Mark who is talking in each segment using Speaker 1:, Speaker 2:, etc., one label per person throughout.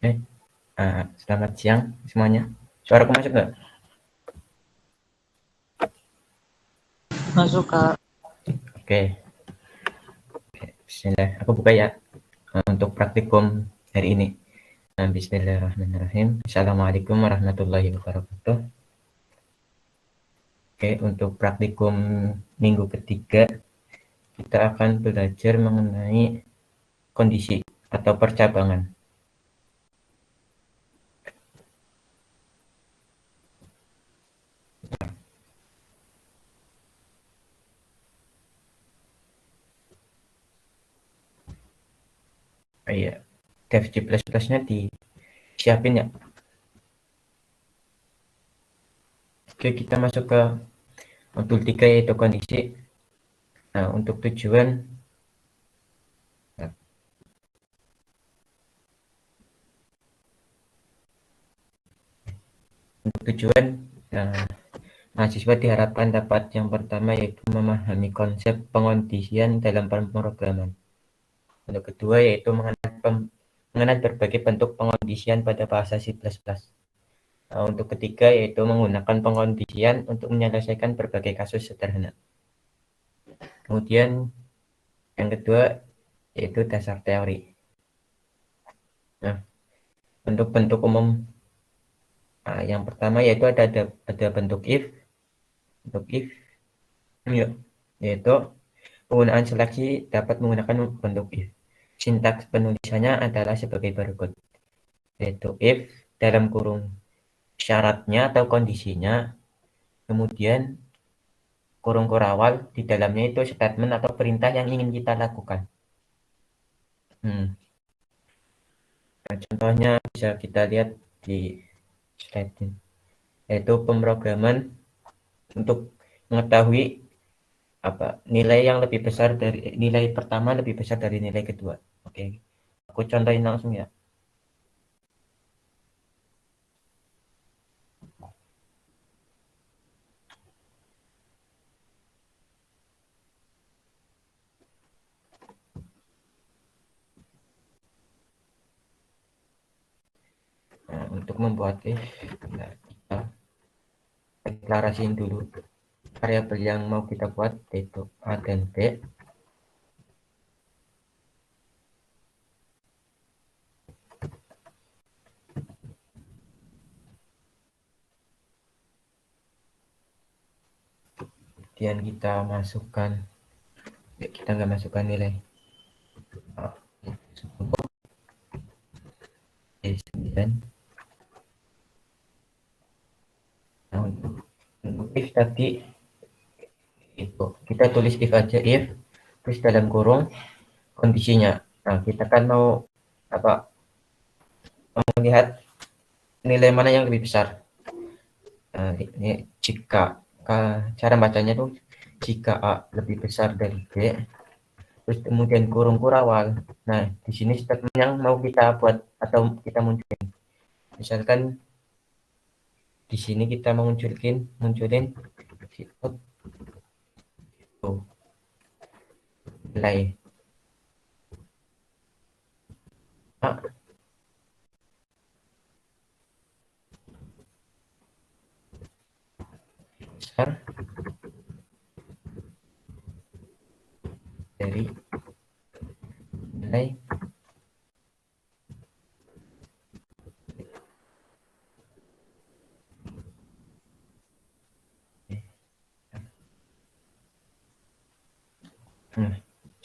Speaker 1: Eh, Selamat siang semuanya. Suaraku masuk nggak?
Speaker 2: Masuk Kak.
Speaker 1: Oke, Bismillah. Aku buka ya untuk praktikum hari ini. Bismillahirrahmanirrahim. Assalamualaikum warahmatullahi wabarakatuh. Oke, untuk praktikum minggu ketiga, kita akan belajar mengenai kondisi atau percabangan. Iya, Dev C++-nya disiapin ya. Oke, kita masuk ke modul 3 yaitu kondisi. Nah, untuk tujuan untuk tujuan nah, mahasiswa diharapkan dapat yang pertama yaitu memahami konsep pengondisian dalam pemrograman. Untuk kedua yaitu mengenal berbagai bentuk pengondisian pada bahasa C++. Nah, untuk ketiga yaitu menggunakan pengondisian untuk menyelesaikan berbagai kasus sederhana. Kemudian yang kedua yaitu dasar teori. Nah, untuk bentuk umum yang pertama yaitu ada bentuk if ya, yaitu penggunaan seleksi dapat menggunakan bentuk if. Sintaks penulisannya adalah sebagai berikut, yaitu if dalam kurung syaratnya atau kondisinya, kemudian kurung kurawal di dalamnya itu statement atau perintah yang ingin kita lakukan. Nah, contohnya bisa kita lihat di slide ini, yaitu pemrograman untuk mengetahui nilai yang lebih besar dari nilai pertama lebih besar dari nilai kedua. Oke, aku contohin langsung ya. Nah, untuk membuat nah, kita deklarasiin dulu variabel yang mau kita buat, yaitu A dan B. Kemudian kita masukkan, kita nggak masukkan nilai D9. Nah, untuk if tadi itu kita tulis if aja, if terus dalam kurung kondisinya. Nah, kita kan mau apa melihat nilai mana yang lebih besar. Nah, ini jika cara bacanya tuh jika A lebih besar dari B, terus kemudian kurung kurawal. Nah, di sini statement yang mau kita buat atau kita munculin. Misalkan di sini kita munculin itu nilai A besar dari nilai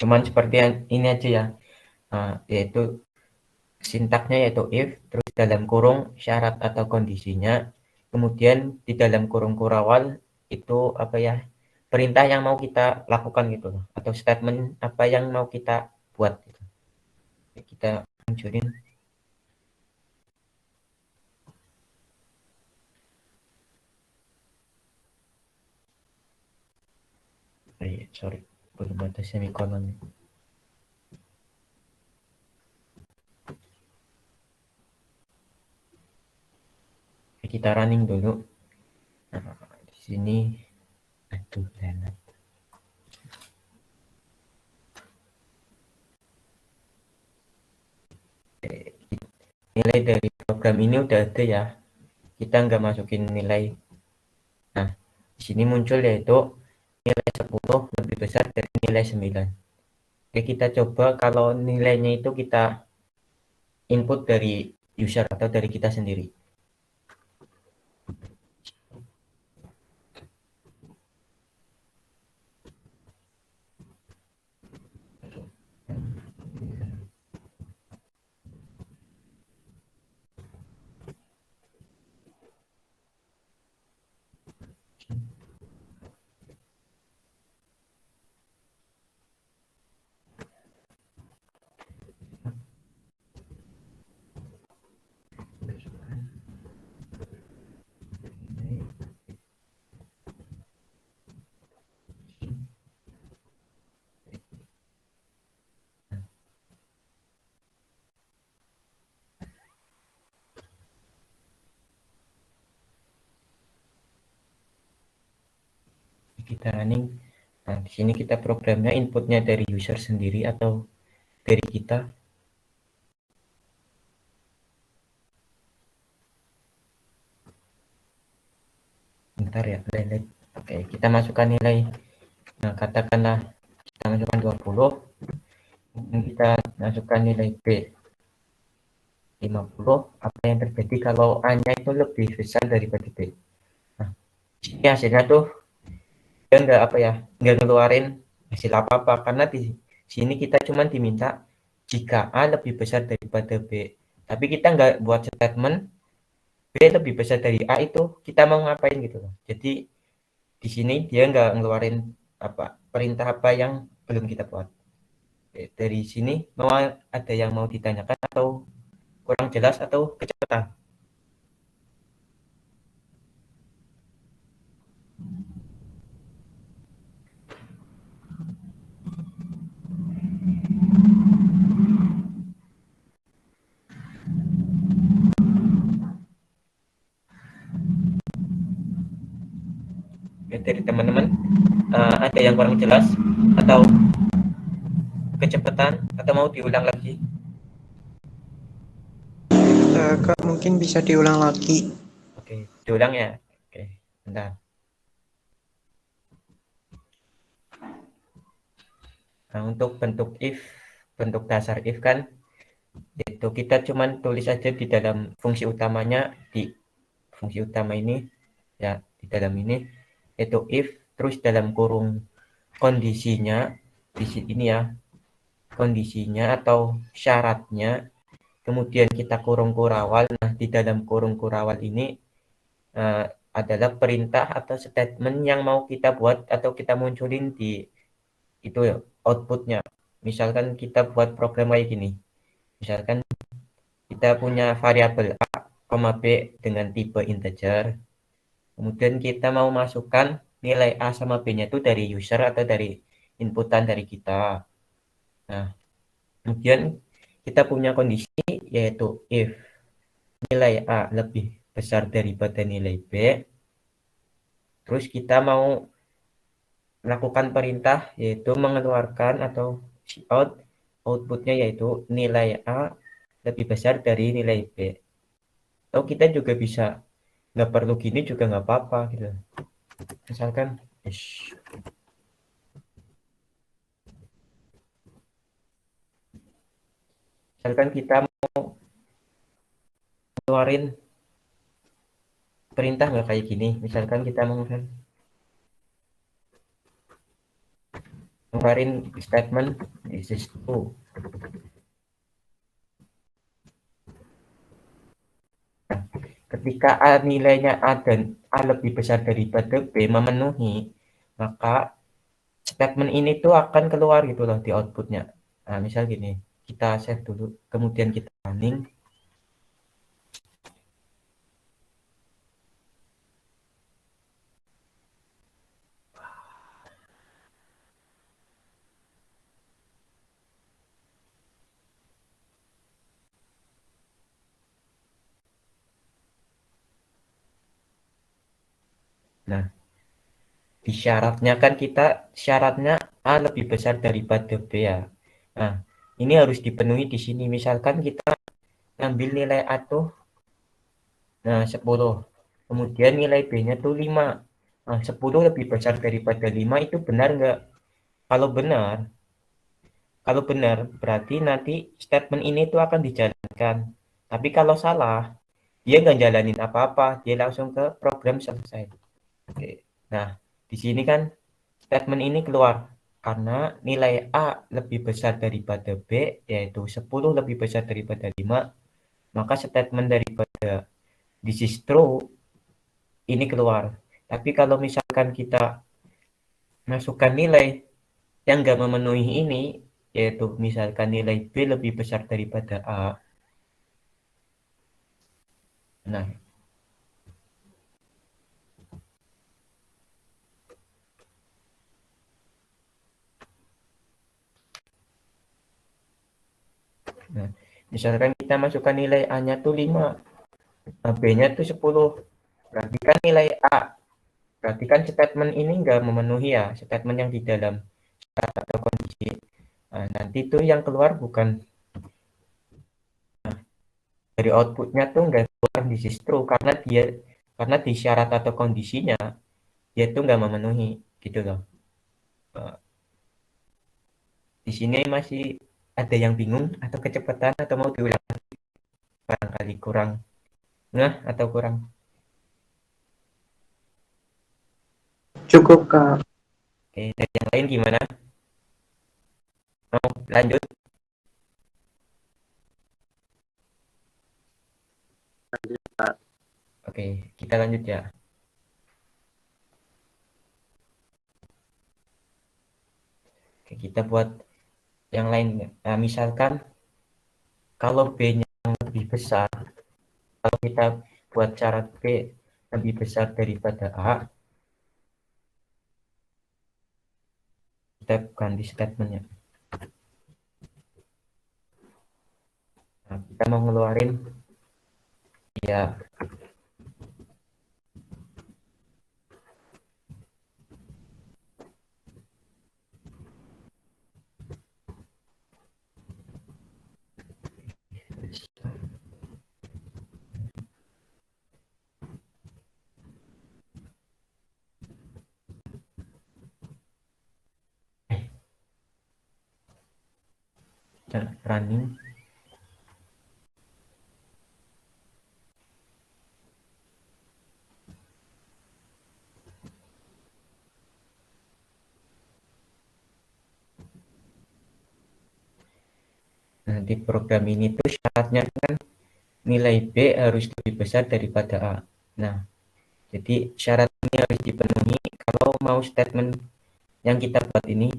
Speaker 1: cuman seperti yang ini aja ya. Yaitu sintaknya yaitu if terus dalam kurung syarat atau kondisinya, kemudian di dalam kurung kurawal itu apa ya, perintah yang mau kita lakukan gitu loh, atau statement apa yang mau kita buat gitu. Kita munculin sorry belum ada semikolon. Kita running dulu. Nah, di sini aduh enak. Ini nilai dari program ini udah ada ya, kita nggak masukin nilai. Nah, di sini muncul yaitu nilai 10 lebih besar dari nilai 9. Oke, kita coba kalau nilainya itu kita input dari user atau dari kita sendiri. Kita running. Nah, di sini kita programnya inputnya dari user sendiri atau dari kita. Bentar ya, delete. Oke, kita masukkan nilai. Nah, katakanlah kita masukkan 20. Kita masukkan nilai B 50. Apa yang terjadi kalau A-nya itu lebih besar daripada B? Nah, ini hasilnya tuh dia nggak ngeluarin hasil apa-apa karena di sini kita cuma diminta jika A lebih besar daripada B. Tapi kita nggak buat statement B lebih besar dari A itu kita mau ngapain gitu loh. Jadi di sini dia nggak ngeluarin perintah apa yang belum kita buat. Dari sini mau ada yang mau ditanyakan atau kurang jelas atau kecepatan? Dari teman-teman ada yang kurang jelas atau kecepatan atau mau diulang lagi?
Speaker 2: Kak, mungkin bisa diulang lagi.
Speaker 1: Oke, diulang ya. Oke, bentar. Nah, untuk bentuk dasar if kan, itu kita cuman tulis aja di dalam fungsi utamanya, di fungsi utama ini, ya, di dalam ini, itu if, terus dalam kurung kondisinya, di sini ya, kondisinya atau syaratnya, kemudian kita kurung kurawal. Nah, di dalam kurung kurawal ini uh, adalah perintah atau statement yang mau kita buat atau kita munculin di itu ya, outputnya. Misalkan kita buat program kayak gini. Misalkan kita punya variabel A, B dengan tipe integer. Kemudian kita mau masukkan nilai A sama B-nya itu dari user atau dari inputan dari kita. Nah, kemudian kita punya kondisi yaitu if nilai A lebih besar daripada nilai B, terus kita mau melakukan perintah yaitu mengeluarkan atau out, outputnya yaitu nilai A lebih besar dari nilai B. Atau kita juga bisa nggak perlu gini juga nggak apa-apa gitu. Misalkan misalkan kita mau keluarin perintah nggak kayak gini. Misalkan kita mau ngeluarin statement this is true. Ketika A nilainya A dan A lebih besar daripada B memenuhi, maka statement ini tuh akan keluar gitu loh di outputnya. Nah, misal gini, kita save dulu, kemudian kita running. Nah, di syaratnya kan kita syaratnya A lebih besar daripada B ya. Nah, ini harus dipenuhi di sini. Misalkan kita ngambil nilai A tuh 10. Kemudian nilai B-nya tuh 5. Nah, 10 lebih besar daripada 5 itu benar nggak? Kalau benar, kalau benar berarti nanti statement ini tuh akan dijalankan. Tapi kalau salah, dia nggak jalanin apa-apa, dia langsung ke program selesai. Oke. Nah, di sini kan statement ini keluar karena nilai A lebih besar daripada B, yaitu 10 lebih besar daripada 5, maka statement daripada this is true ini keluar. Tapi kalau misalkan kita masukkan nilai yang nggak memenuhi ini, yaitu misalkan nilai B lebih besar daripada A, nah, nah misalkan kita masukkan nilai A-nya tuh 5, B-nya tuh 10, berarti kan nilai A, berarti kan statement ini nggak memenuhi ya, statement yang di dalam syarat atau kondisi. Nah, nanti tuh yang keluar bukan dari outputnya tuh nggak keluar di sistru karena di syarat atau kondisinya dia tuh nggak memenuhi gitu loh. Eh, di sini masih ada yang bingung atau kecepatan atau mau diulang barangkali kurang ngeh atau kurang.
Speaker 2: Cukup, Kak.
Speaker 1: Oke, dari yang lain gimana? Mau lanjut? Oke, kita lanjut ya. Oke, kita buat yang lain. Nah, misalkan kalau B-nya lebih besar, kalau kita buat syarat B lebih besar daripada A, kita ganti statementnya. Nah, kita mau ngeluarin ya running. Nah, di program ini tuh syaratnya kan nilai B harus lebih besar daripada A. Nah, jadi syarat ini harus dipenuhi kalau mau statement yang kita buat ini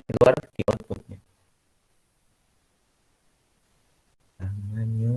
Speaker 1: keluar di outputnya. Namanya.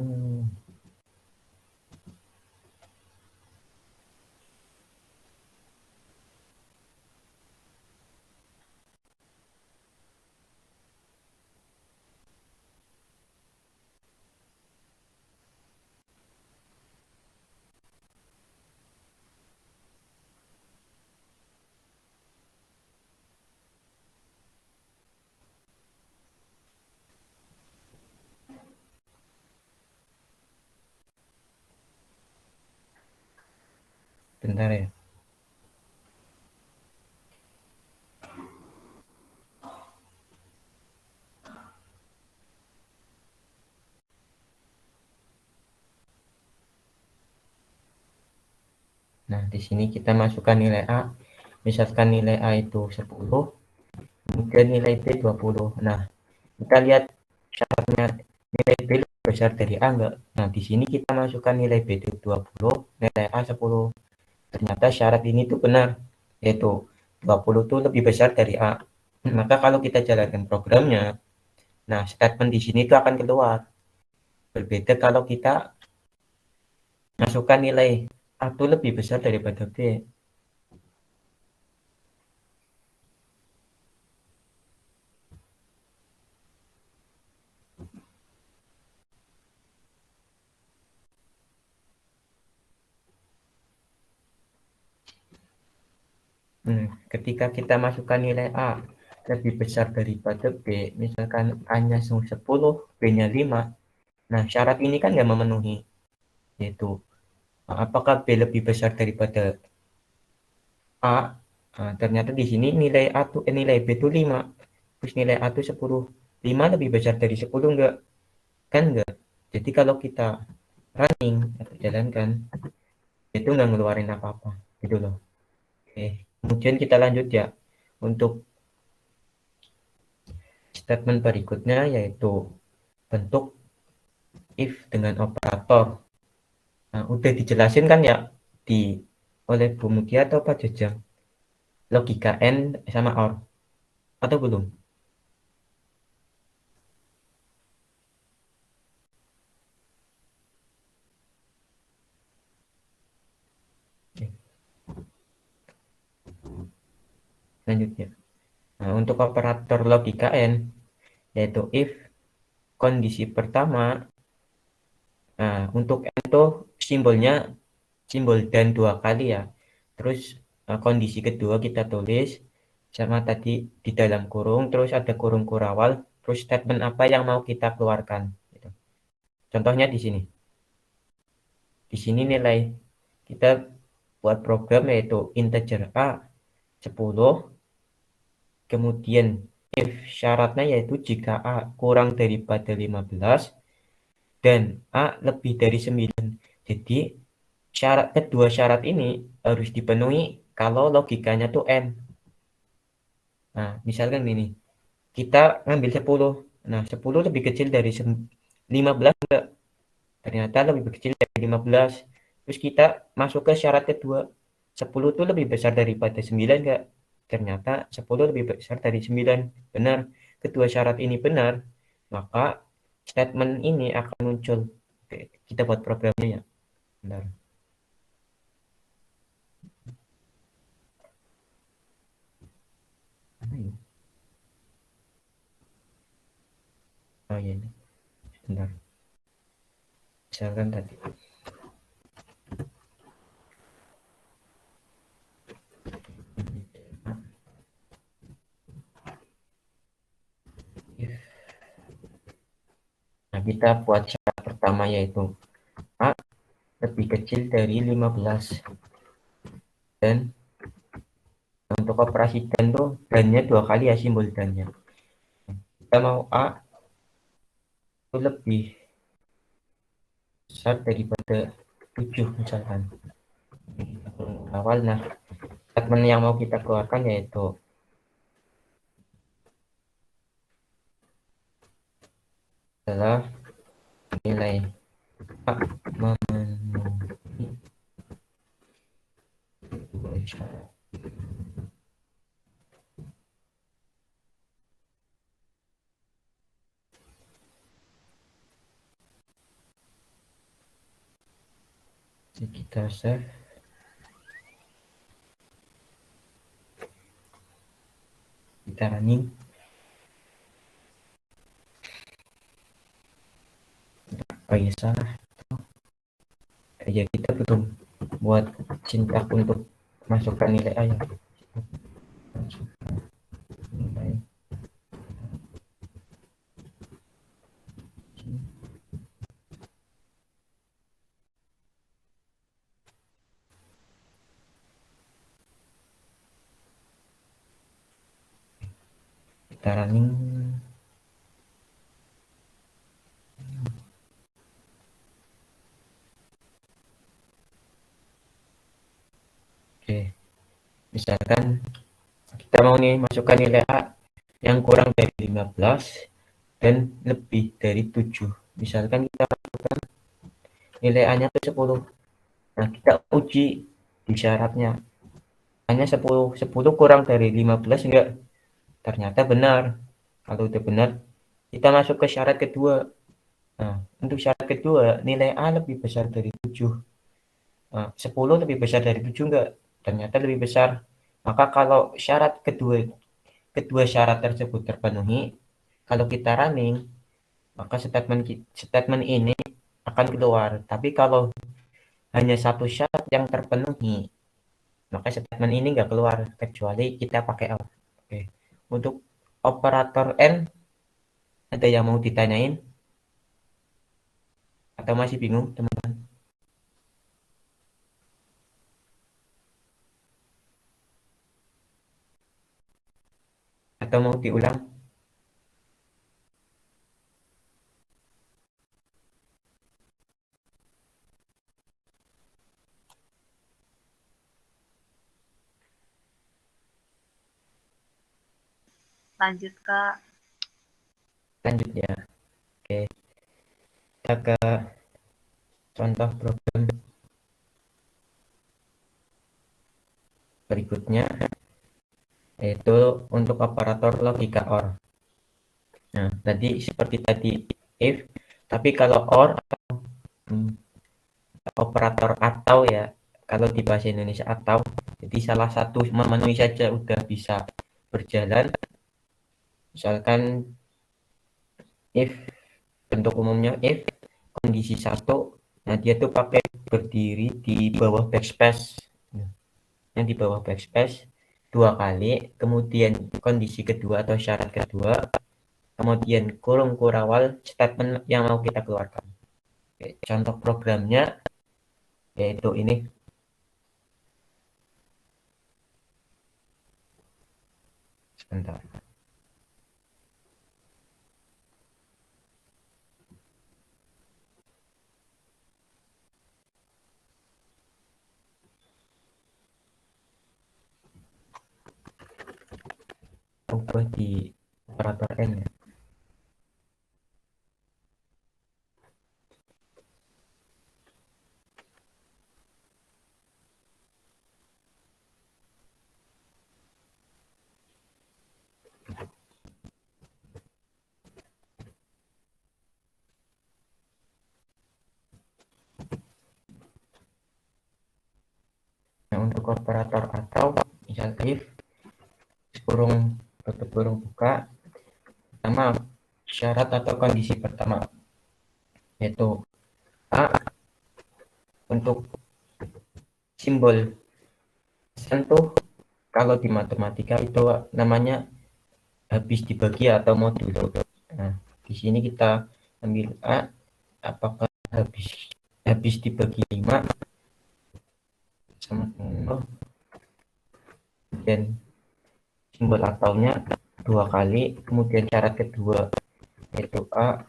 Speaker 1: Bentar ya. Nah, di sini kita masukkan nilai A. Misalkan nilai A itu 10, kemudian nilai B 20. Nah, kita lihat syaratnya nilai B lebih besar dari A enggak? Nah, di sini kita masukkan nilai B itu 20, nilai A 10. Ternyata syarat ini tuh benar, yaitu 20 tuh lebih besar dari A. Maka kalau kita jalankan programnya, nah statement di sini tuh akan keluar. Berbeda kalau kita masukkan nilai A tuh lebih besar daripada B. Ketika kita masukkan nilai A lebih besar daripada B, misalkan A-nya 10, B-nya 5, Nah, syarat ini kan nggak memenuhi, yaitu apakah B lebih besar daripada A? Nah, ternyata di sini nilai B itu 5, terus nilai A itu 10. 5 lebih besar dari 10 enggak? Kan enggak. Jadi kalau kita running atau jalankan, itu nggak ngeluarin apa-apa, gitu loh. Oke, kemudian kita lanjut ya untuk statement berikutnya, yaitu bentuk if dengan operator. Nah, udah dijelasin kan ya di oleh Bu Mutia atau Pak Jajang, logika N sama OR atau belum? Oke, selanjutnya. Nah, untuk operator logika N, yaitu if kondisi pertama, nah untuk N itu simbolnya simbol dan 2 kali ya. Terus kondisi kedua kita tulis sama tadi di dalam kurung, terus ada kurung kurawal, terus statement apa yang mau kita keluarkan, gitu. Contohnya di sini. Di sini nilai kita buat program yaitu integer A 10, kemudian if syaratnya yaitu jika A kurang daripada 15 dan A lebih dari 9. Jadi kedua syarat ini harus dipenuhi kalau logikanya tuh N. Nah, misalkan gini, kita ngambil 10. Nah, 10 lebih kecil dari 15 enggak? Ternyata lebih kecil dari 15. Terus kita masuk ke syarat kedua. 10 itu lebih besar daripada 9 enggak? Ternyata 10 lebih besar dari 9. Benar. Kedua syarat ini benar, maka statement ini akan muncul. Oke, kita buat programnya ya. Benar. Mana ini? Oh iya ini. Benar. Misalkan tadi. Nah, kita buat syarat pertama yaitu A lebih kecil dari 15. Dan untuk operasi dan tuh dan-nya 2 kali ya, simbol dan-nya. Kita mau A itu lebih besar daripada 7 misalkan. Awal, nah statement yang mau kita keluarkan yaitu adalah nilai A memenuhi dua syarat. Jadi kita save, kita running. Oh iya salah ya, kita belum buat sintak untuk masukkan nilai A ya. Nilai kita running. Oke, misalkan kita mau nih masukkan nilai A yang kurang dari 15 dan lebih dari 7. Misalkan kita masukkan nilai A-nya itu 10. Nah, kita uji di syaratnya. Hanya 10, 10 kurang dari 15 enggak? Ternyata benar. Kalau udah benar, kita masuk ke syarat kedua. Nah, untuk syarat kedua, nilai A lebih besar dari 7. Nah, 10 lebih besar dari 7 enggak? Ternyata lebih besar. Maka kalau syarat kedua syarat tersebut terpenuhi, kalau kita running, maka statement ini akan keluar. Tapi kalau hanya satu syarat yang terpenuhi, maka statement ini nggak keluar kecuali kita pakai out. Oke. Untuk operator N ada yang mau ditanyain? Atau masih bingung, teman? Atau mau diulang?
Speaker 3: Lanjut, Kak.
Speaker 1: Lanjut ya. Oke, kita ke contoh program berikutnya, yaitu untuk operator logika OR. Nah, tadi seperti tadi if, tapi kalau OR hmm, operator atau ya, kalau di bahasa Indonesia atau, jadi salah satu memenuhi saja udah bisa berjalan. Misalkan if, bentuk umumnya if kondisi satu, nah dia tuh pakai berdiri di bawah backspace. Nah, yang di bawah backspace dua kali, kemudian kondisi kedua atau syarat kedua, kemudian kurung kurawal statement yang mau kita keluarkan. Oke, contoh programnya yaitu ini. Sebentar. Ubah di operator N ya. Nah, untuk operator atau misal if kurung tutup kurung buka, pertama syarat atau kondisi pertama yaitu A, untuk simbol sentuh kalau di matematika itu namanya habis dibagi atau modulo. Nah, di sini kita ambil A, apakah habis habis dibagi 5 sama 0, dan simbol ataunya dua kali, kemudian syarat kedua yaitu A,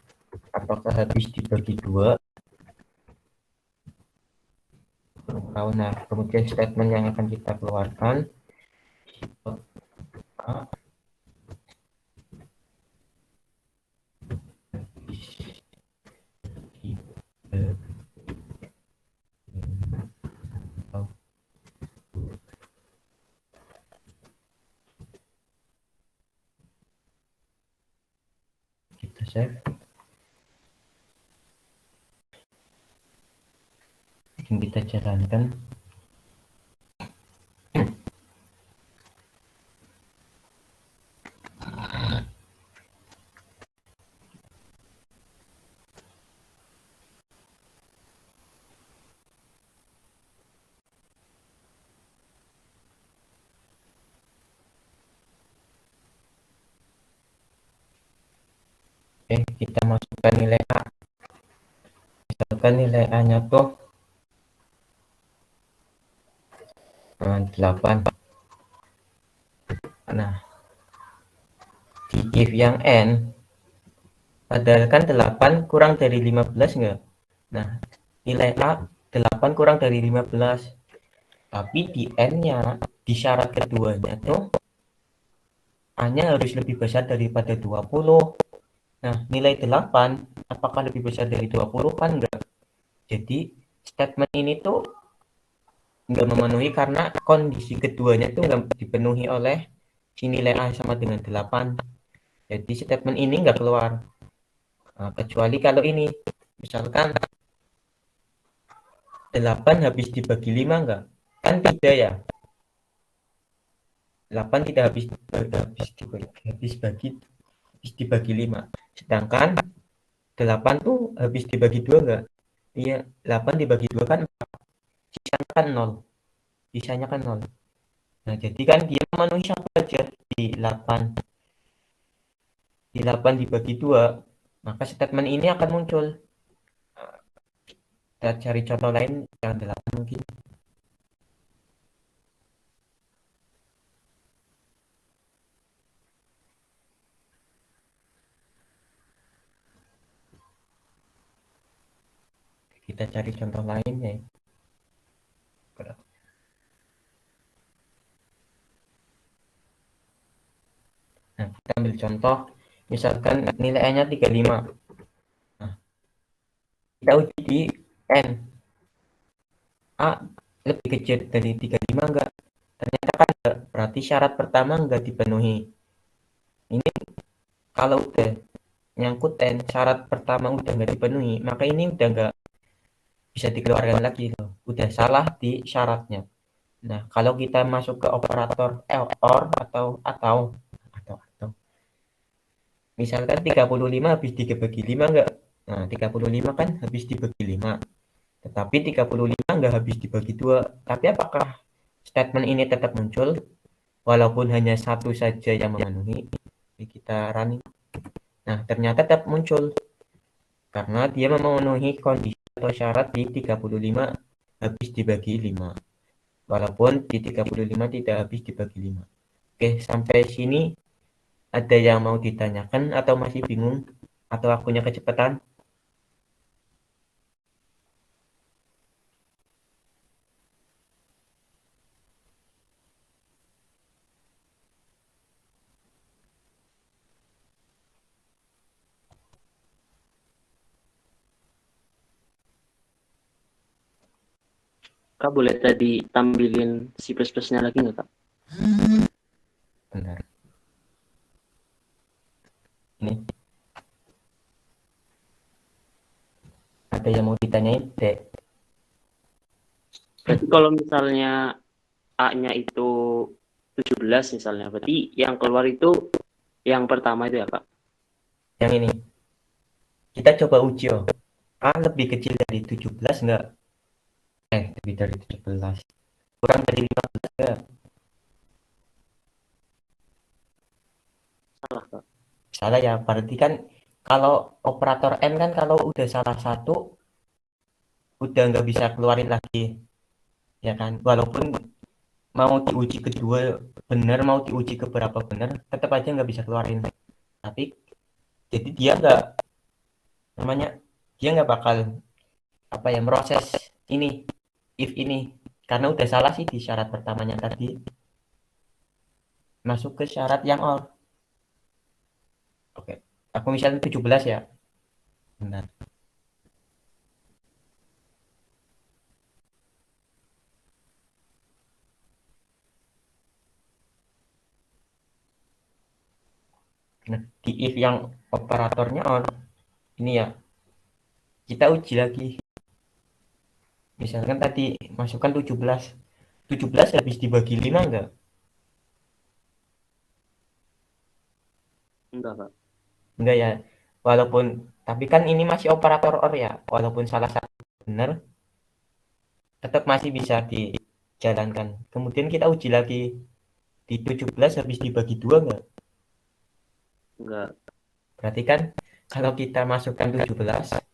Speaker 1: apakah habis dibagi 2. Nah, kemudian statement yang akan kita keluarkan A, kita save dan kita jalankan. Kita masukkan nilai A. Misalkan nilai A nya tuh 8. Nah, di if yang N, padahal kan 8 kurang dari 15 enggak? Nah, nilai A 8 kurang dari 15. Tapi di N-nya, di syarat keduanya tuh A-nya harus lebih besar daripada 20. Nah, nilai 8 apakah lebih besar dari 20? Kan enggak. Jadi, statement ini tuh enggak memenuhi karena kondisi keduanya tuh enggak dipenuhi oleh si nilai A sama dengan 8. Jadi, statement ini enggak keluar. Nah, kecuali kalau ini, misalkan 8 habis dibagi 5 enggak? Kan tidak ya. 8 tidak habis dibagi 5. Sedangkan 8 tuh habis dibagi 2 enggak? Iya, 8 dibagi 2 kan sisanya kan 0. Sisanya kan 0. Nah, jadi kan dia memenuhi satu aja di 8. Di 8 dibagi 2, maka statement ini akan muncul. Kita cari contoh lain yang 8 mungkin. Kita cari contoh lain ya. Nah, kita ambil contoh, misalkan nilainya 35. Nah, kita uji di N. A lebih kecil dari 35 enggak? Ternyata kan enggak, berarti syarat pertama enggak dipenuhi. Ini kalau udah nyangkut N, syarat pertama udah enggak dipenuhi, maka ini udah enggak bisa dikeluarkan lagi loh. Udah salah di syaratnya. Nah, kalau kita masuk ke operator or atau misalkan 35 habis dibagi 5 enggak? Nah, 35 kan habis dibagi 5. Tetapi 35 enggak habis dibagi 2. Tapi apakah statement ini tetap muncul walaupun hanya satu saja yang memenuhi? Kita running. Nah, ternyata tetap muncul karena dia memenuhi kondisi atau syarat di 35 habis dibagi 5. Walaupun di 35 tidak habis dibagi 5. Oke, sampai sini ada yang mau ditanyakan atau masih bingung? Atau akunya kecepatan?
Speaker 3: Kak, boleh tadi tampilin C++-nya lagi nggak, Kak?
Speaker 1: Benar. Ini. Ada yang mau ditanyain, Dek?
Speaker 3: Berarti kalau misalnya A-nya itu 17 misalnya, berarti yang keluar itu yang pertama itu ya, Kak?
Speaker 1: Yang ini. Kita coba uji, oh. A lebih kecil dari 17 enggak? Lebih dari 17. Kurang dari 15 enggak?
Speaker 3: Salah, Kak.
Speaker 1: Salah ya, berarti kan kalau operator N kan kalau udah salah satu udah nggak bisa keluarin lagi, ya kan? Walaupun mau diuji kedua benar, mau diuji keberapa benar, tetap aja nggak bisa keluarin. Tapi jadi dia nggak namanya dia nggak bakal apa ya proses ini if ini karena udah salah sih di syarat pertamanya tadi masuk ke syarat yang or. Oke, aku misalnya 17 ya. Benar. Nah, di if yang operatornya on ini ya kita uji lagi. Misalkan tadi masukkan 17. 17 habis dibagi 5 enggak?
Speaker 3: Enggak, Kak.
Speaker 1: Enggak ya. Walaupun tapi kan ini masih operator or ya. Walaupun salah satu benar tetap masih bisa dijalankan. Kemudian kita uji lagi di 17 habis dibagi 2 enggak?
Speaker 3: Enggak.
Speaker 1: Berarti kan kalau kita masukkan 17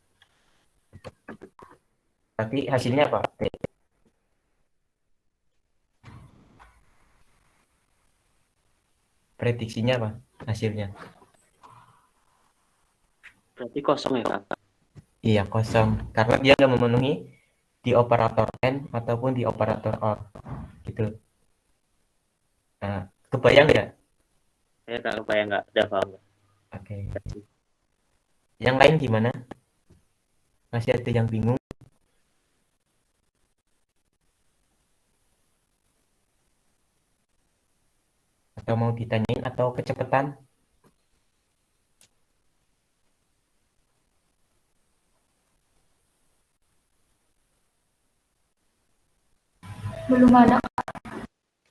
Speaker 1: berarti hasilnya apa? Prediksinya apa? Hasilnya.
Speaker 3: Berarti kosong ya, Kak?
Speaker 1: Iya, kosong. Karena dia nggak memenuhi di operator N ataupun di operator OR. Gitu. Nah, kebayang ya?
Speaker 3: Saya tak kebayang, nggak ada paham.
Speaker 1: Oke. Yang lain gimana? Masih ada yang bingung? Atau mau ditanyain atau kecepatan?
Speaker 4: Belum ada.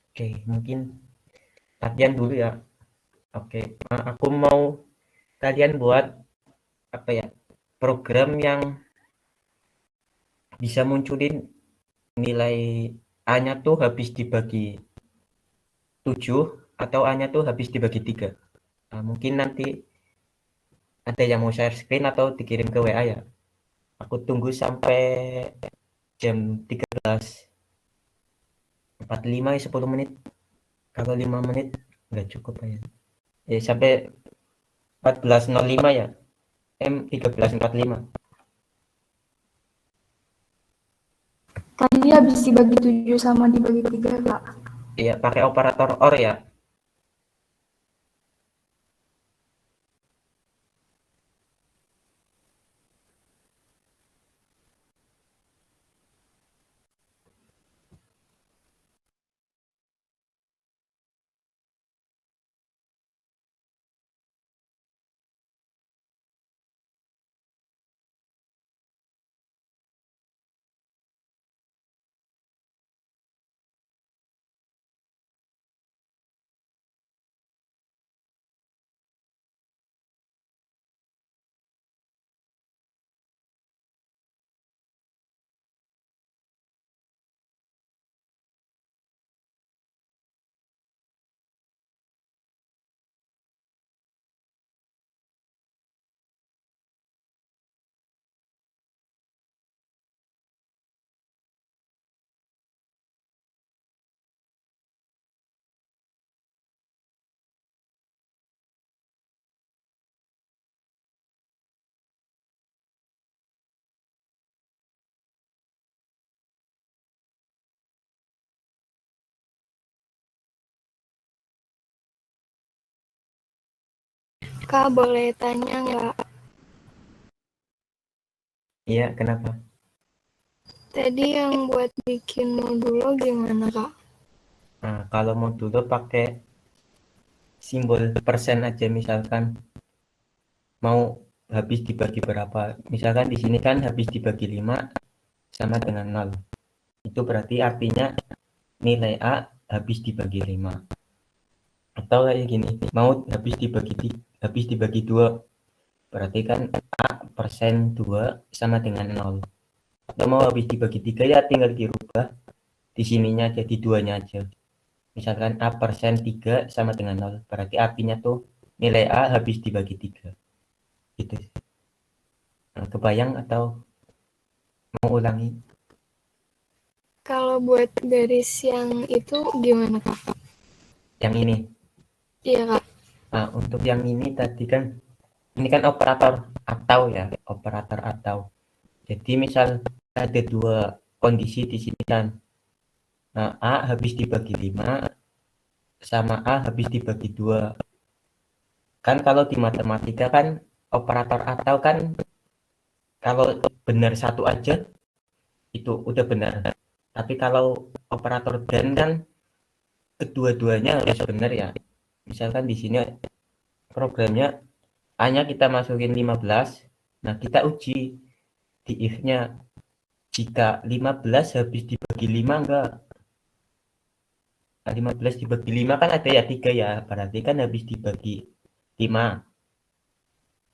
Speaker 1: Oke, mungkin latihan dulu ya. Oke, aku mau kalian buat apa ya? Program yang bisa munculin nilai A-nya tuh habis dibagi 7 atau A-nya tuh habis dibagi 3. Nah, mungkin nanti ada yang mau share screen atau dikirim ke WA ya. Aku tunggu sampai jam 13.45 ya 10 menit. Kalau 5 menit nggak cukup ya. Sampai 14.05 ya. 13.45.
Speaker 4: Tadi habis dibagi 7 sama dibagi 3, Kak.
Speaker 1: Iya, pakai operator OR ya.
Speaker 4: Kak, boleh tanya nggak?
Speaker 1: Iya, kenapa?
Speaker 4: Tadi yang buat bikin modulo gimana, Kak?
Speaker 1: Nah, kalau modulo pakai simbol persen aja, misalkan mau habis dibagi berapa. Misalkan di sini kan habis dibagi 5 sama dengan 0. Itu berarti artinya nilai A habis dibagi 5. Atau kayak gini, mau habis dibagi 2. Berarti kan A persen 2 sama dengan 0. Atau mau habis dibagi 3 ya tinggal dirubah di sininya jadi 2-nya aja. Misalkan A persen 3 sama dengan 0. Berarti artinya tuh nilai A habis dibagi 3. Gitu. Nah, kebayang atau mau ulangi?
Speaker 4: Kalau buat garis yang itu gimana, Kak?
Speaker 1: Yang ini.
Speaker 4: Iya, Kak.
Speaker 1: Nah, untuk yang ini tadi kan, ini kan operator atau ya, operator atau. Jadi misal ada dua kondisi di sini kan. Nah, A habis dibagi 5 sama A habis dibagi 2. Kan kalau di matematika kan operator atau kan kalau benar satu aja itu udah benar. Tapi kalau operator dan kan kedua-duanya harus benar ya. Misalkan di sini programnya A-nya kita masukin 15. Nah, kita uji di if-nya jika 15 habis dibagi 5 enggak. Nah, 15 dibagi 5 kan ada ya 3 ya. Berarti kan habis dibagi 5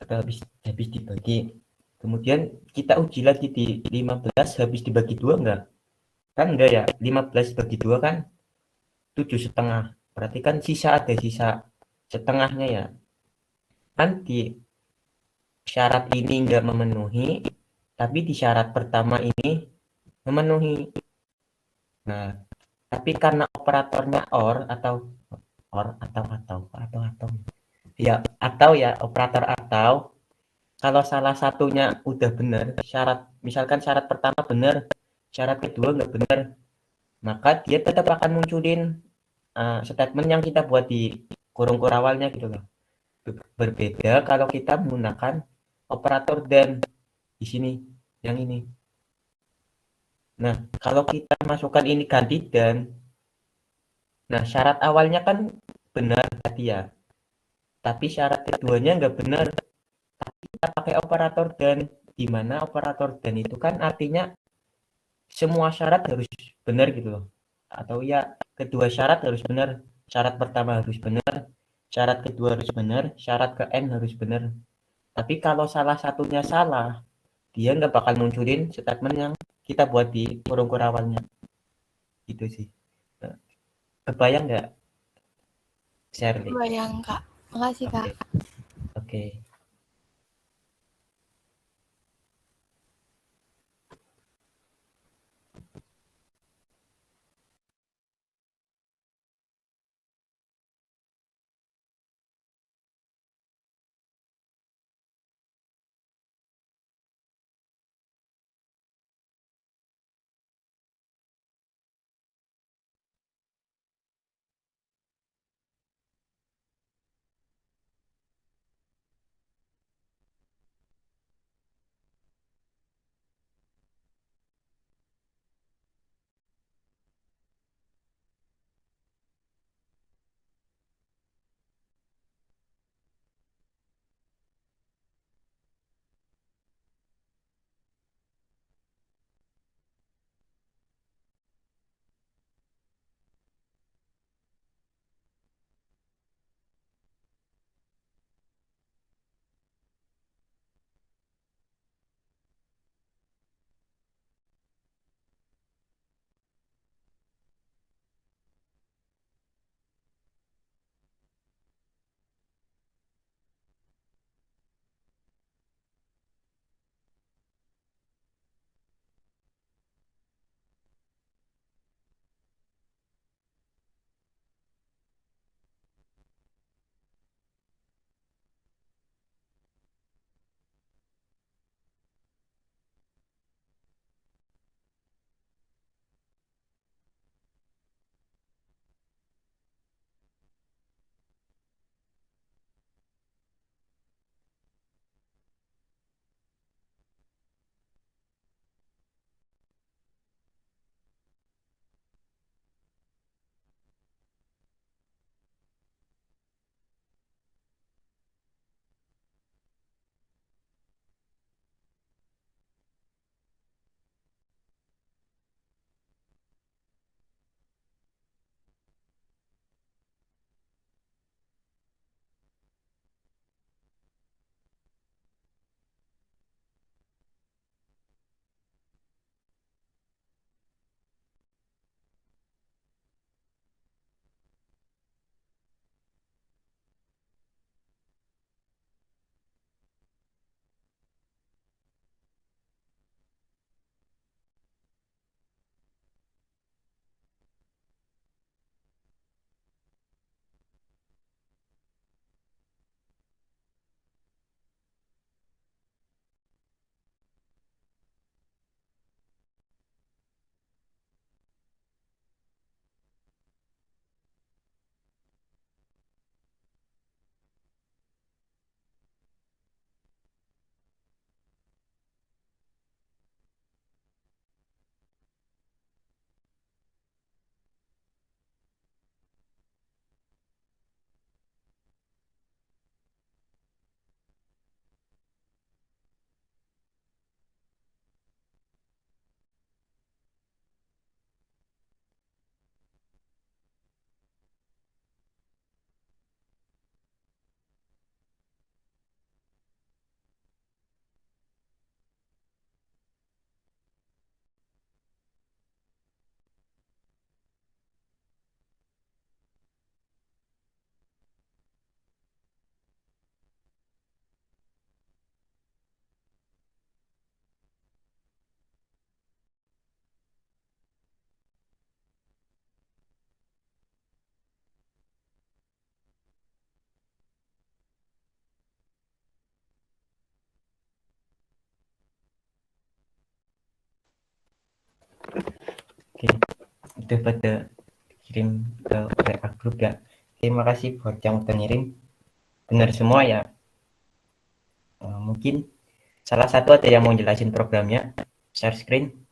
Speaker 1: atau habis dibagi. Kemudian kita uji lagi di 15 habis dibagi 2 enggak? Kan enggak ya. 15 bagi 2 kan 7,5. Berarti kan ada sisa setengahnya ya. Kan di syarat ini enggak memenuhi, tapi di syarat pertama ini memenuhi. Nah, tapi karena operatornya atau ya atau ya operator atau kalau salah satunya udah benar syarat, misalkan syarat pertama benar, syarat kedua nggak benar, maka dia tetap akan munculin statement yang kita buat di kurung kurawalnya gitu loh. Berbeda kalau kita menggunakan operator dan di sini yang ini. Nah, kalau kita masukkan ini ganti dan, nah syarat awalnya kan benar tadi ya, tapi syarat keduanya nggak benar. Kita pakai operator dan, di mana operator dan itu kan artinya semua syarat harus benar gitu loh. Atau ya kedua syarat harus benar. Syarat pertama harus benar, syarat kedua harus benar, syarat ke N harus benar. Tapi kalau salah satunya salah, dia nggak bakal munculin statement yang kita buat di kurung kurawalnya. Gitu sih. Nah, kebayang nggak, Shirley?
Speaker 4: Bayang, Kak. Makasih, Kak.
Speaker 1: Oke. Oke, itu pada kirim ke WA grup ya. Terima kasih buat yang udah ngirim. Benar semua ya. Mungkin salah satu ada yang mau jelasin programnya. Share screen.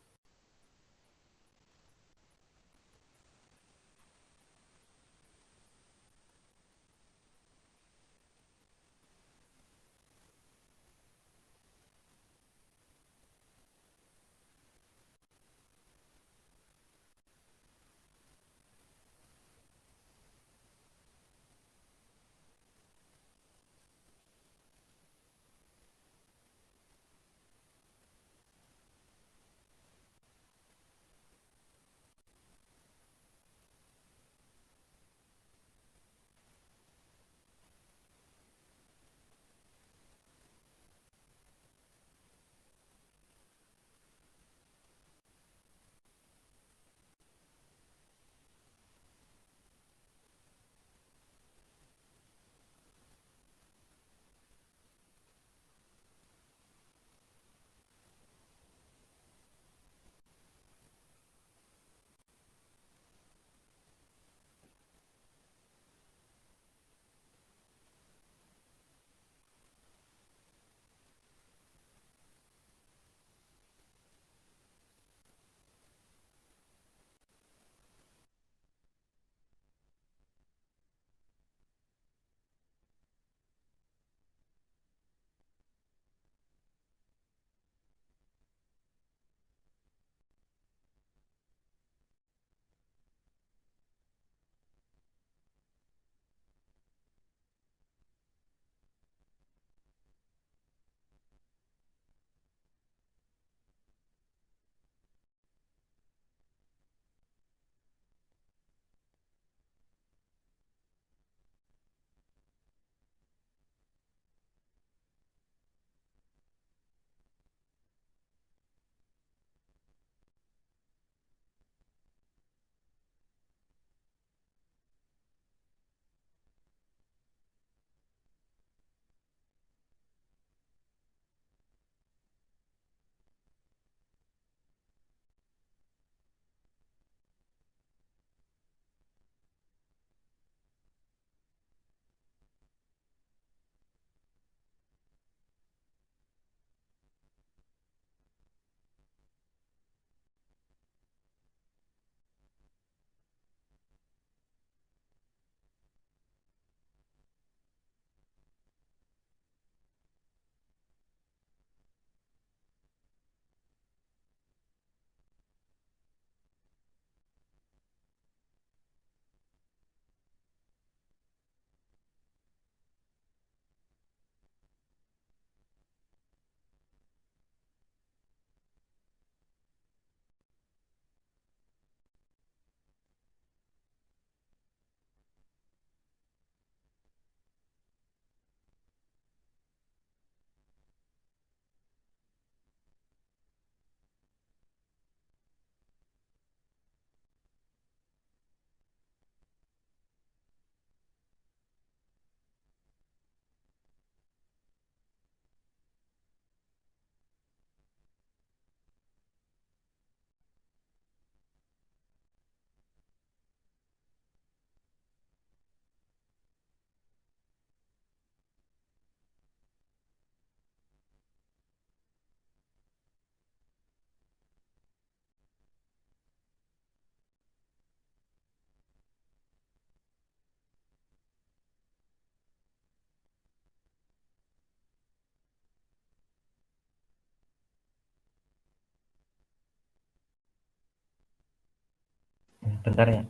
Speaker 1: Bentar ya.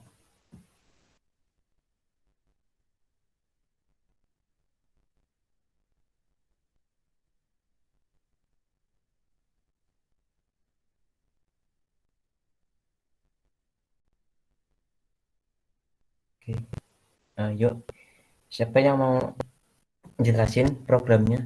Speaker 1: Oke. Yuk, siapa yang mau jelasin programnya?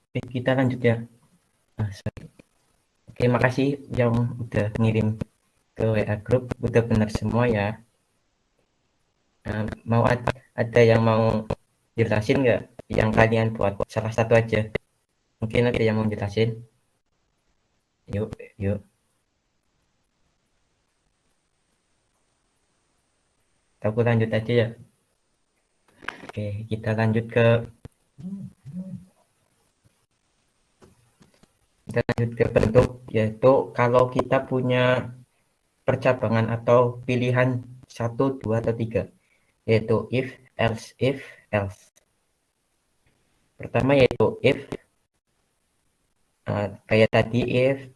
Speaker 1: Oke, kita lanjut ya. Sorry. Oke, makasih yang udah ngirim ke WA grup, udah benar semua ya. Mau ada yang mau jelasin nggak yang kalian buat salah satu aja? Mungkin ada yang mau jelasin. Yuk, yuk. Aku lanjut aja ya. Oke, kita lanjut ke bentuk, yaitu kalau kita punya percabangan atau pilihan 1, 2, atau 3, yaitu if, else. Pertama yaitu if, kayak tadi if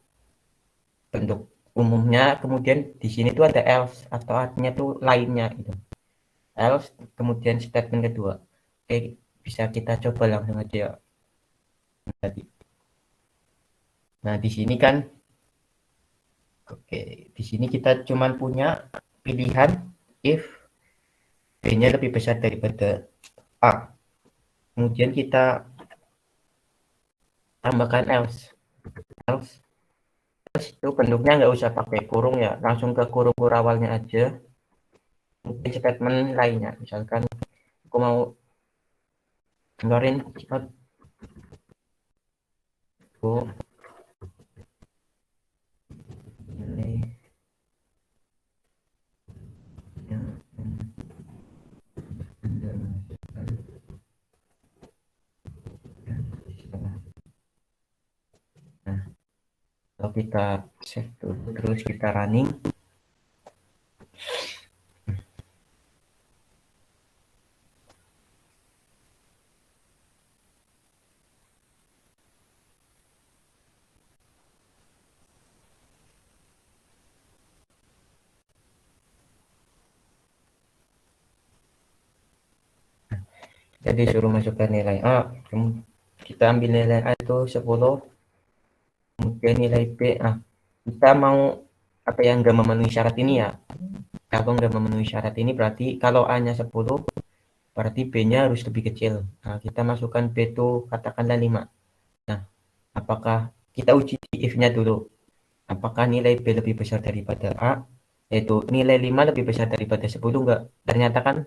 Speaker 1: bentuk umumnya, kemudian di sini tuh ada else atau artinya tuh lainnya gitu. Else, kemudian statement kedua. Oke, bisa kita coba langsung aja ya. Nah, di sini kan, oke, di sini kita cuman punya pilihan if B-nya lebih besar daripada A. Kemudian kita tambahkan else. Else itu bentuknya nggak usah pakai kurung ya, langsung ke kurung awalnya aja. Mungkin statement lainnya, misalkan aku mau ngeluarin cepat, aku ini nah, kalau kita save dulu terus kita running, jadi suruh masukkan nilai A, kita ambil nilai A itu 10, kemudian nilai B, kita mau apa yang nggak memenuhi syarat ini ya. Kalau nggak memenuhi syarat ini berarti kalau A-nya 10, berarti B-nya harus lebih kecil. Nah, kita masukkan B itu katakanlah 5. Nah, apakah kita uji if-nya dulu? Apakah nilai B lebih besar daripada A? Yaitu nilai 5 lebih besar daripada 10 enggak? Ternyata kan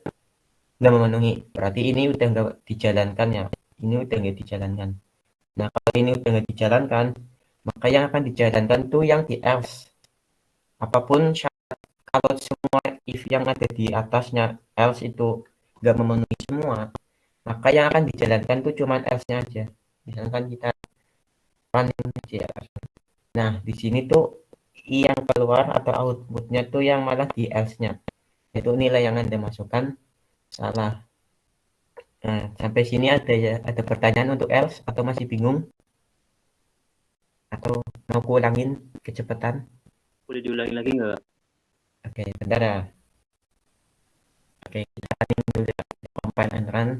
Speaker 1: nggak memenuhi. Berarti ini udah nggak dijalankan ya. Ini udah nggak dijalankan. Nah, kalau ini udah nggak dijalankan, maka yang akan dijalankan tuh yang di else. Apapun syarat, kalau semua if yang ada di atasnya else itu nggak memenuhi semua, maka yang akan dijalankan tuh cuma else-nya aja. Misalkan kita running aja ya. Nah, di sini tuh yang keluar atau outputnya tuh yang malah di else-nya. Itu nilai yang Anda masukkan salah. Nah, sampai sini ada ya, ada pertanyaan untuk else atau masih bingung? Atau mau ulangin kecepatan?
Speaker 3: Boleh diulangi lagi nggak?
Speaker 1: Oke, bentar ya. Oke, kita running dulu ya. Compile and run.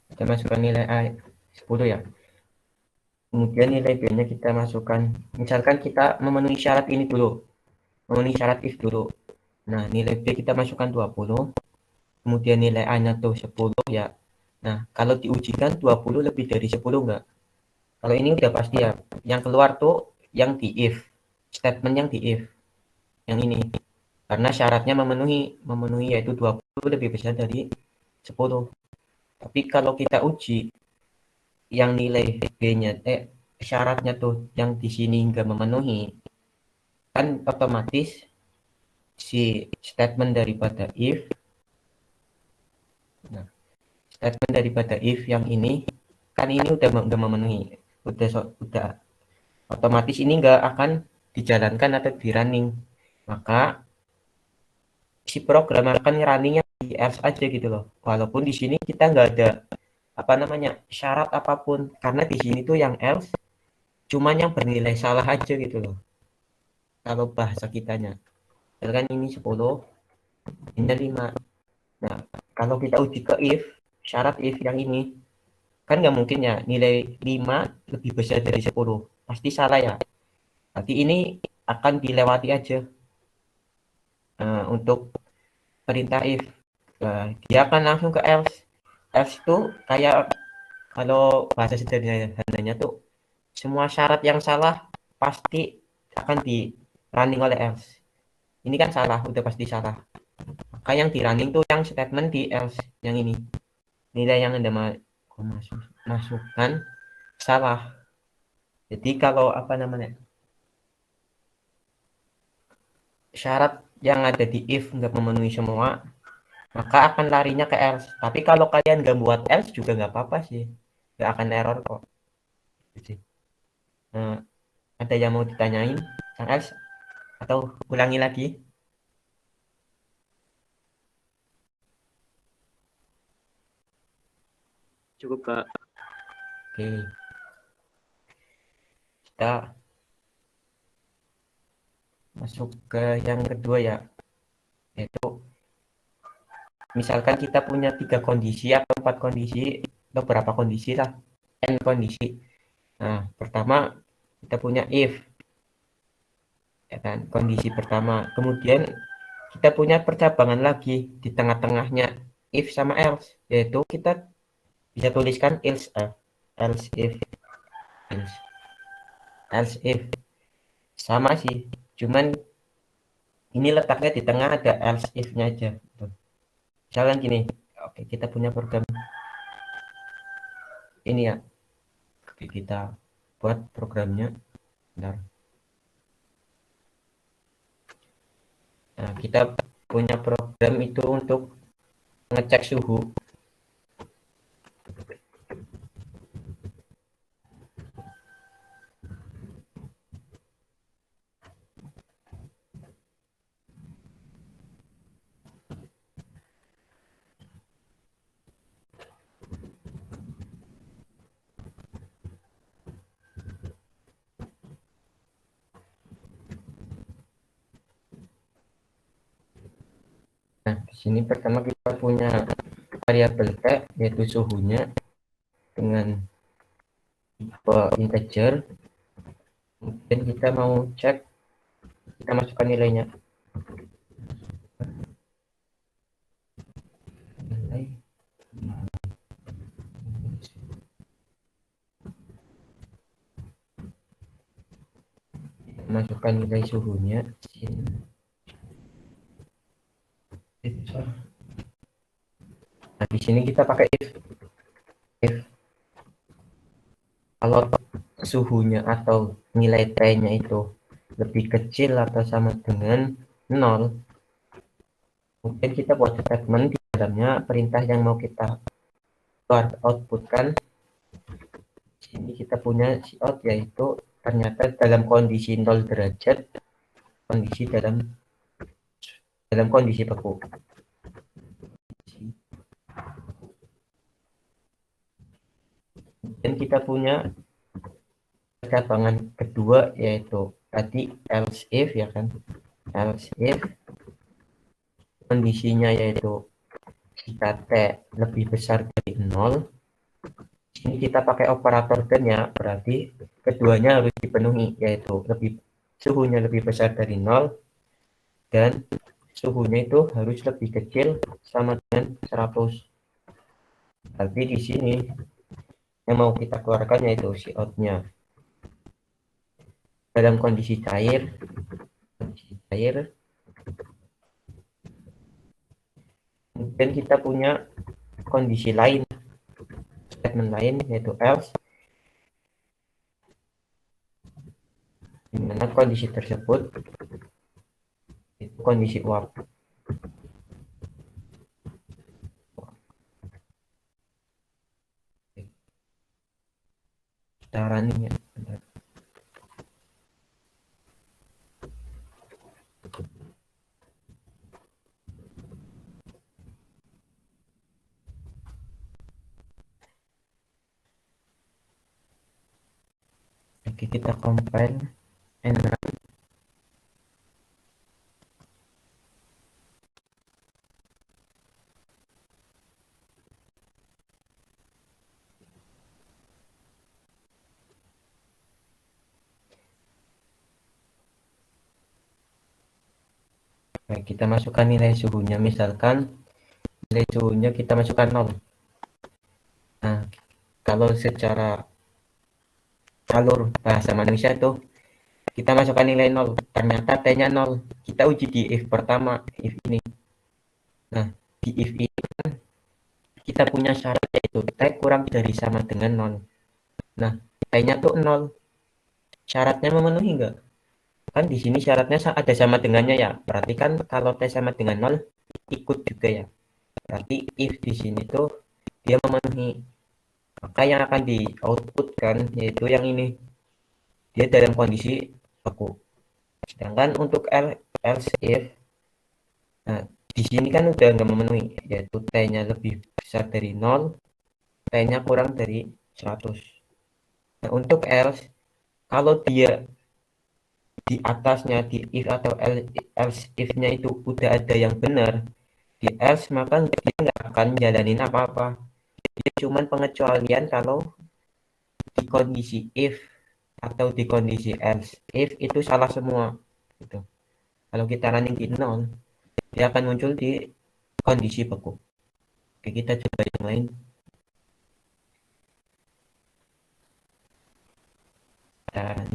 Speaker 1: Kita masukkan nilai A 10 ya. Kemudian nilai B-nya kita masukkan. Misalkan kita memenuhi syarat ini dulu. Memenuhi syarat if dulu. Nah, nilai B kita masukkan 20. Kemudian nilai A-nya tuh 10 ya. Nah, kalau diujikan 20 lebih dari 10 enggak? Kalau ini udah pasti ya. Yang keluar tuh yang di if. Statement yang di if. Yang ini. Karena syaratnya memenuhi yaitu 20 lebih besar dari 10. Tapi kalau kita uji yang nilai B-nya syaratnya tuh yang di sini nggak memenuhi, kan otomatis si statement daripada if, nah, statement daripada if yang ini kan ini udah nggak memenuhi, udah otomatis ini nggak akan dijalankan atau di running, maka si program akan runningnya di else aja gitu loh, walaupun di sini kita nggak ada apa namanya syarat apapun, karena di sini tuh yang else cuman yang bernilai salah aja gitu loh kalau bahasa kitanya. Misalkan ini 10, Ini 5. Nah, kalau kita uji ke if, syarat if yang ini, kan nggak mungkin ya nilai 5 lebih besar dari 10. Pasti salah ya. Berarti ini akan dilewati aja. Untuk perintah if. Dia akan langsung ke else. Else itu kayak kalau bahasa sederhananya tuh semua syarat yang salah pasti akan di running oleh else. Ini kan salah, udah pasti salah. Maka yang di running tuh yang statement di else yang ini. Nilai yang Anda masukkan salah. Jadi kalau apa namanya? Syarat yang ada di if nggak memenuhi semua, maka akan larinya ke else. Tapi kalau kalian nggak buat else juga nggak apa-apa sih. Nggak akan error kok. Gitu. Nah, ada yang mau ditanyain tentang else? Atau ulangi lagi?
Speaker 3: Cukup, Kak.
Speaker 1: Oke. Kita masuk ke yang kedua ya. Yaitu misalkan kita punya 3 kondisi atau 4 kondisi, atau berapa kondisi lah. N kondisi. Nah, pertama kita punya if, ya kan, kondisi pertama. Kemudian kita punya percabangan lagi di tengah-tengahnya if sama else, yaitu kita bisa tuliskan else if, else, else if. Sama sih, cuman ini letaknya di tengah ada else if-nya aja. Misalkan gini, oke kita punya program ini ya, oke, kita buat programnya. Bentar. Nah, kita punya program itu untuk ngecek suhu. Nah, di sini pertama kita punya variabel t yaitu suhunya dengan tipe integer. Kemudian kita mau cek, kita masukkan nilainya. Nilai masukkan nilai suhunya sini. Nah, di sini kita pakai if kalau suhunya atau nilai t-nya itu lebih kecil atau sama dengan 0, mungkin kita buat statement di dalamnya perintah yang mau kita keluar outputkan. Di sini kita punya cout, yaitu ternyata dalam kondisi 0 derajat, kondisi dalam kondisi beku. Dan kita punya percabangan kedua yaitu tadi else if, ya kan, else if kondisinya yaitu jika t lebih besar dari 0. Ini kita pakai operator dan ya, berarti keduanya harus dipenuhi, yaitu suhunya lebih besar dari 0 dan suhunya itu harus lebih kecil sama dengan 100. Berarti di sini yang mau kita keluarkan yaitu cout-nya dalam kondisi cair. Kemudian kita punya kondisi lain, statement lain yaitu else, di mana kondisi tersebut itu kondisi uap. Kita running ya. Bentar. Oke, kita compile and run. Baik, kita masukkan nilai suhunya, misalkan nilai suhunya kita masukkan 0. Nah, kalau secara alur bahasa manusia tuh kita masukkan nilai 0, ternyata T-nya 0. Kita uji di if pertama, if ini. Nah, di if ini kita punya syarat yaitu T kurang dari sama dengan 0. Nah, T-nya tuh 0. Syaratnya memenuhi enggak? Kan di sini syaratnya ada sama dengannya ya. Berarti kan kalau T sama dengan 0 ikut juga ya. Berarti if di sini tuh dia memenuhi. Maka yang akan di output kan yaitu yang ini. Dia dalam kondisi beku. Sedangkan untuk else if, nah di sini kan udah nggak memenuhi, yaitu T-nya lebih besar dari 0, T-nya kurang dari 100. Nah, untuk else, kalau dia di atasnya di if atau else if-nya itu udah ada yang benar, di else maka dia nggak akan jalanin apa-apa. Dia cuman pengecualian kalau di kondisi if atau di kondisi else if itu salah semua gitu. Kalau kita running di 0, dia akan muncul di kondisi beku. Oke, kita coba yang lain. Dan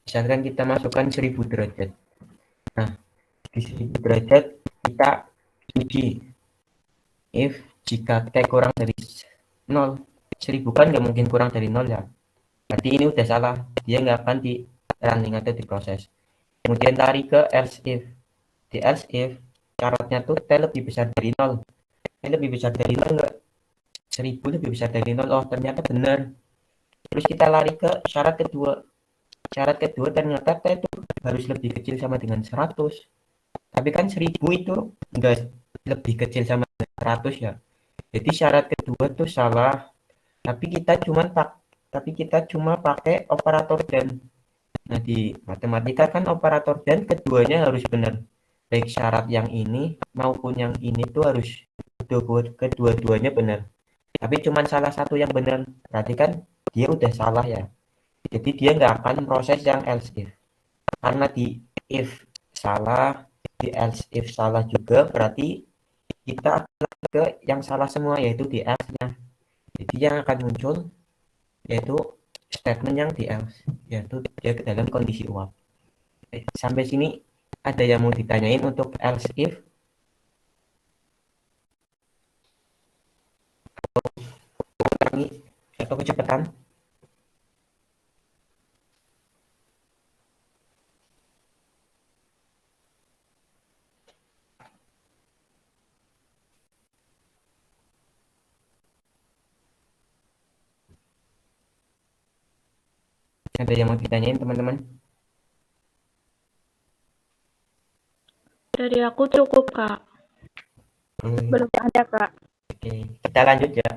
Speaker 1: misalkan kita masukkan 1000 derajat. Nah, di 1000 derajat kita uji if jika T kurang dari 0. 1000 kan nggak mungkin kurang dari 0 ya. Berarti ini udah salah. Dia nggak akan di running atau diproses. Kemudian lari ke else if. Di else if syaratnya tuh T lebih besar dari 0. T lebih besar dari 0 nggak? 1000 lebih besar dari 0. Oh, ternyata benar. Terus kita lari ke syarat kedua. Syarat kedua ternyata T itu harus lebih kecil sama dengan 100. Tapi kan 1000 itu enggak lebih kecil sama dengan 100 ya. Jadi syarat kedua tuh salah. Tapi kita cuma pakai operator dan. Nah, di matematika kan operator dan keduanya harus benar. Baik syarat yang ini maupun yang ini tuh harus kedua-duanya benar. Tapi cuma salah satu yang benar. Berarti kan dia udah salah ya. Jadi dia nggak akan proses yang else if. Karena di if salah, di else if salah juga, berarti kita akan ke yang salah semua yaitu di else-nya. Jadi yang akan muncul yaitu statement yang di else, yaitu dia ke dalam kondisi uap. Sampai sini ada yang mau ditanyain untuk else if? Atau kecepatan? Ada yang mau ditanyain teman-teman?
Speaker 5: Dari aku cukup, Kak. Belum ada, Kak.
Speaker 1: Oke, kita lanjut ya.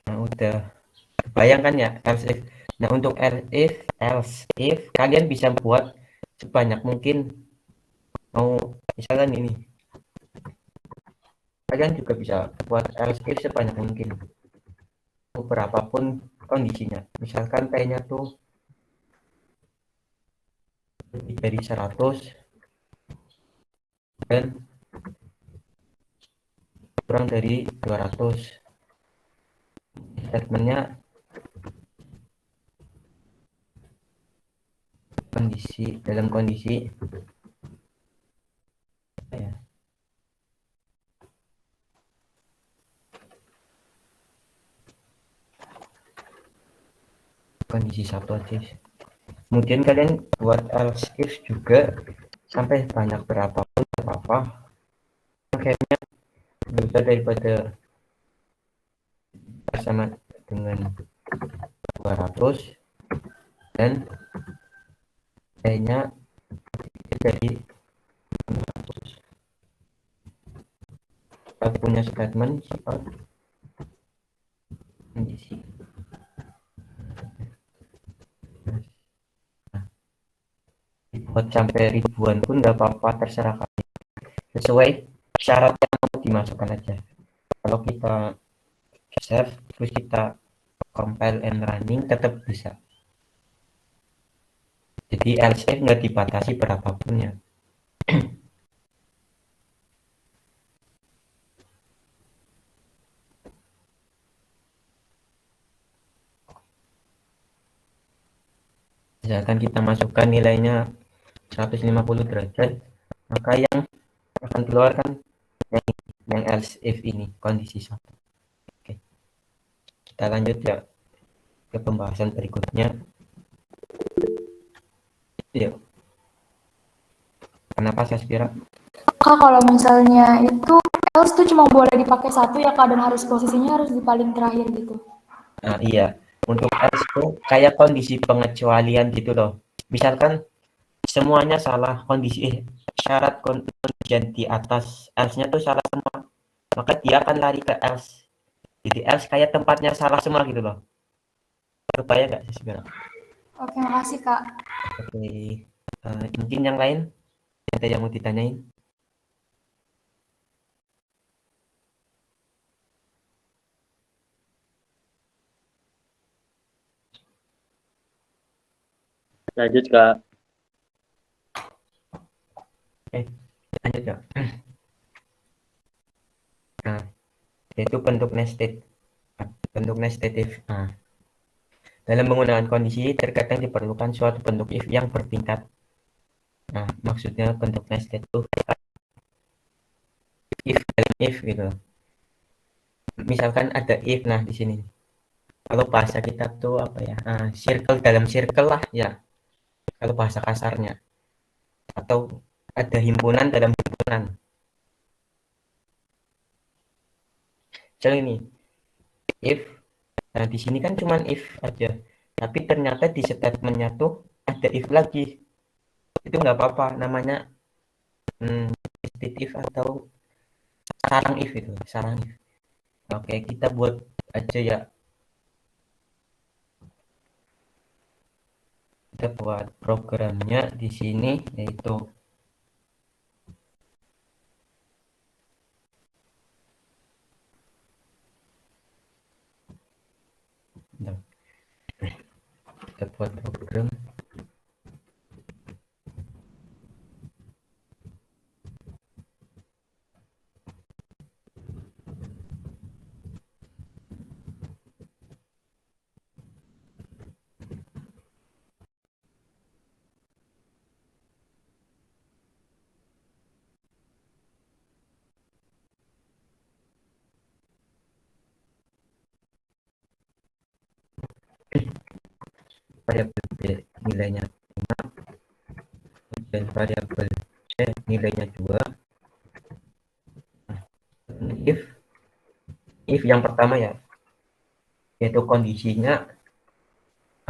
Speaker 1: Nah, udah bayangkan ya else if. Nah, untuk else if kalian bisa buat sebanyak mungkin. Mau misalkan ini, kalian juga bisa buat else if sebanyak mungkin. Berapapun kondisinya. Misalkan T-nya tuh lebih dari 100 dan kurang dari 200. Statementnya dalam kondisi ya, kondisi satu aja. Kemudian kalian buat else if juga sampai banyak berapapun apa-apa. Akhirnya lebih daripada sama dengan 200 dan T-nya dari 100. Kita punya statement sifat kondisi. buat sampai ribuan pun nggak apa-apa, terserah kalian. Sesuai syarat yang mau dimasukkan aja. Kalau kita save terus kita compile and running tetap bisa. Jadi else if nggak dibatasi berapapun ya. Misalkan kita masukkan nilainya 150 derajat, maka yang akan keluar kan yang else if ini, kondisi satu. Oke. Kita lanjut ya ke pembahasan berikutnya. Yuk. Kenapa Saspira?
Speaker 6: Kak, kalau misalnya itu else tuh cuma boleh dipakai satu ya Kak, dan harus posisinya harus di paling terakhir gitu.
Speaker 1: Nah, iya. Untuk else itu kayak kondisi pengecualian gitu loh. Misalkan semuanya salah, syarat kondision di atas else-nya tuh salah semua, maka dia akan lari ke else. Jadi else kayak tempatnya salah semua gitu loh. Kebayang nggak sih sebenarnya?
Speaker 6: Oke, makasih Kak.
Speaker 1: Oke. Mungkin yang lain ada yang mau ditanyain?
Speaker 3: Lanjut Kak.
Speaker 1: Lanjut ya. Nah, yaitu bentuk nested. Bentuk nested if. Nah, dalam menggunakan kondisi terkadang diperlukan suatu bentuk if yang bertingkat. Nah, maksudnya bentuk nested itu if dalam if gitu. Misalkan ada if, nah di sini. Kalau bahasa kita tuh apa ya? Circle dalam circle lah ya. Kalau bahasa kasarnya. Atau ada himpunan dalam himpunan. Contoh ini, if. Nah, di sini kan cuman if aja. Tapi ternyata di statementnya tuh ada if lagi. Itu nggak apa-apa, namanya nested if atau sarang if itu, sarang if. Oke, kita buat aja ya. Kita buat programnya di sini yaitu kita buat program variabel B nilainya 5 dan variabel C nilainya 2. If yang pertama ya, yaitu kondisinya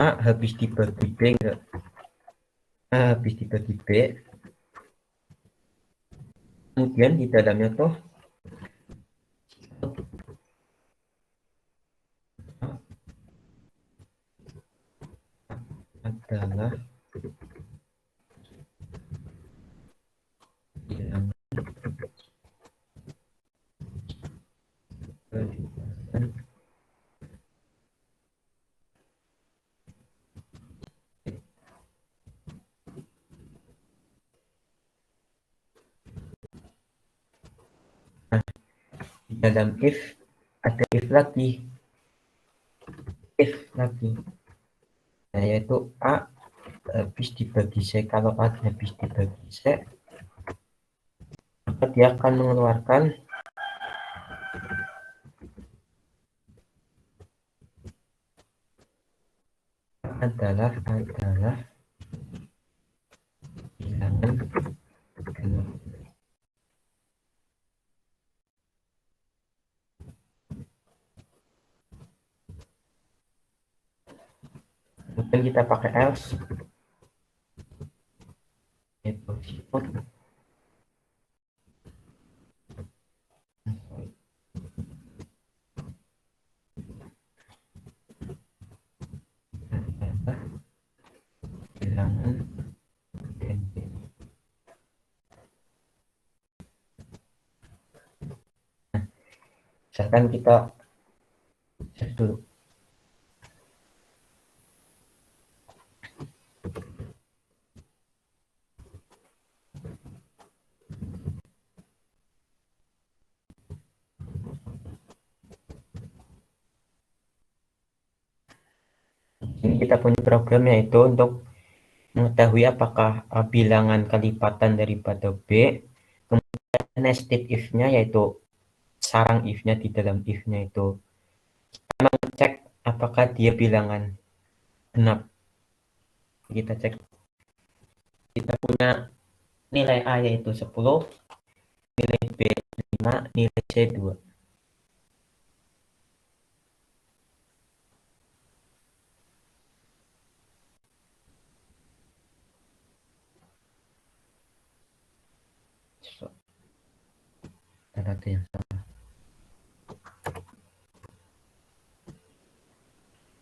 Speaker 1: A habis dibagi B enggak? A habis dibagi B, kemudian di dalamnya tuh adalah bilangan berdasarkan di dalam if ada if lagi, nah, yaitu A habis dibagi C. Kalau A habis dibagi C, maka dia akan mengeluarkan adalah bilangan genap. Kemudian kita pakai else, yaitu support adalah bilangan genap. Misalkan kita cek dulu. Ini kita punya program yaitu untuk mengetahui apakah bilangan kelipatan daripada B, kemudian nested if-nya yaitu sarang if-nya di dalam if-nya itu cek apakah dia bilangan genap. Kita cek, kita punya nilai A yaitu 10, nilai B 5, nilai C 2. Ada yang salah.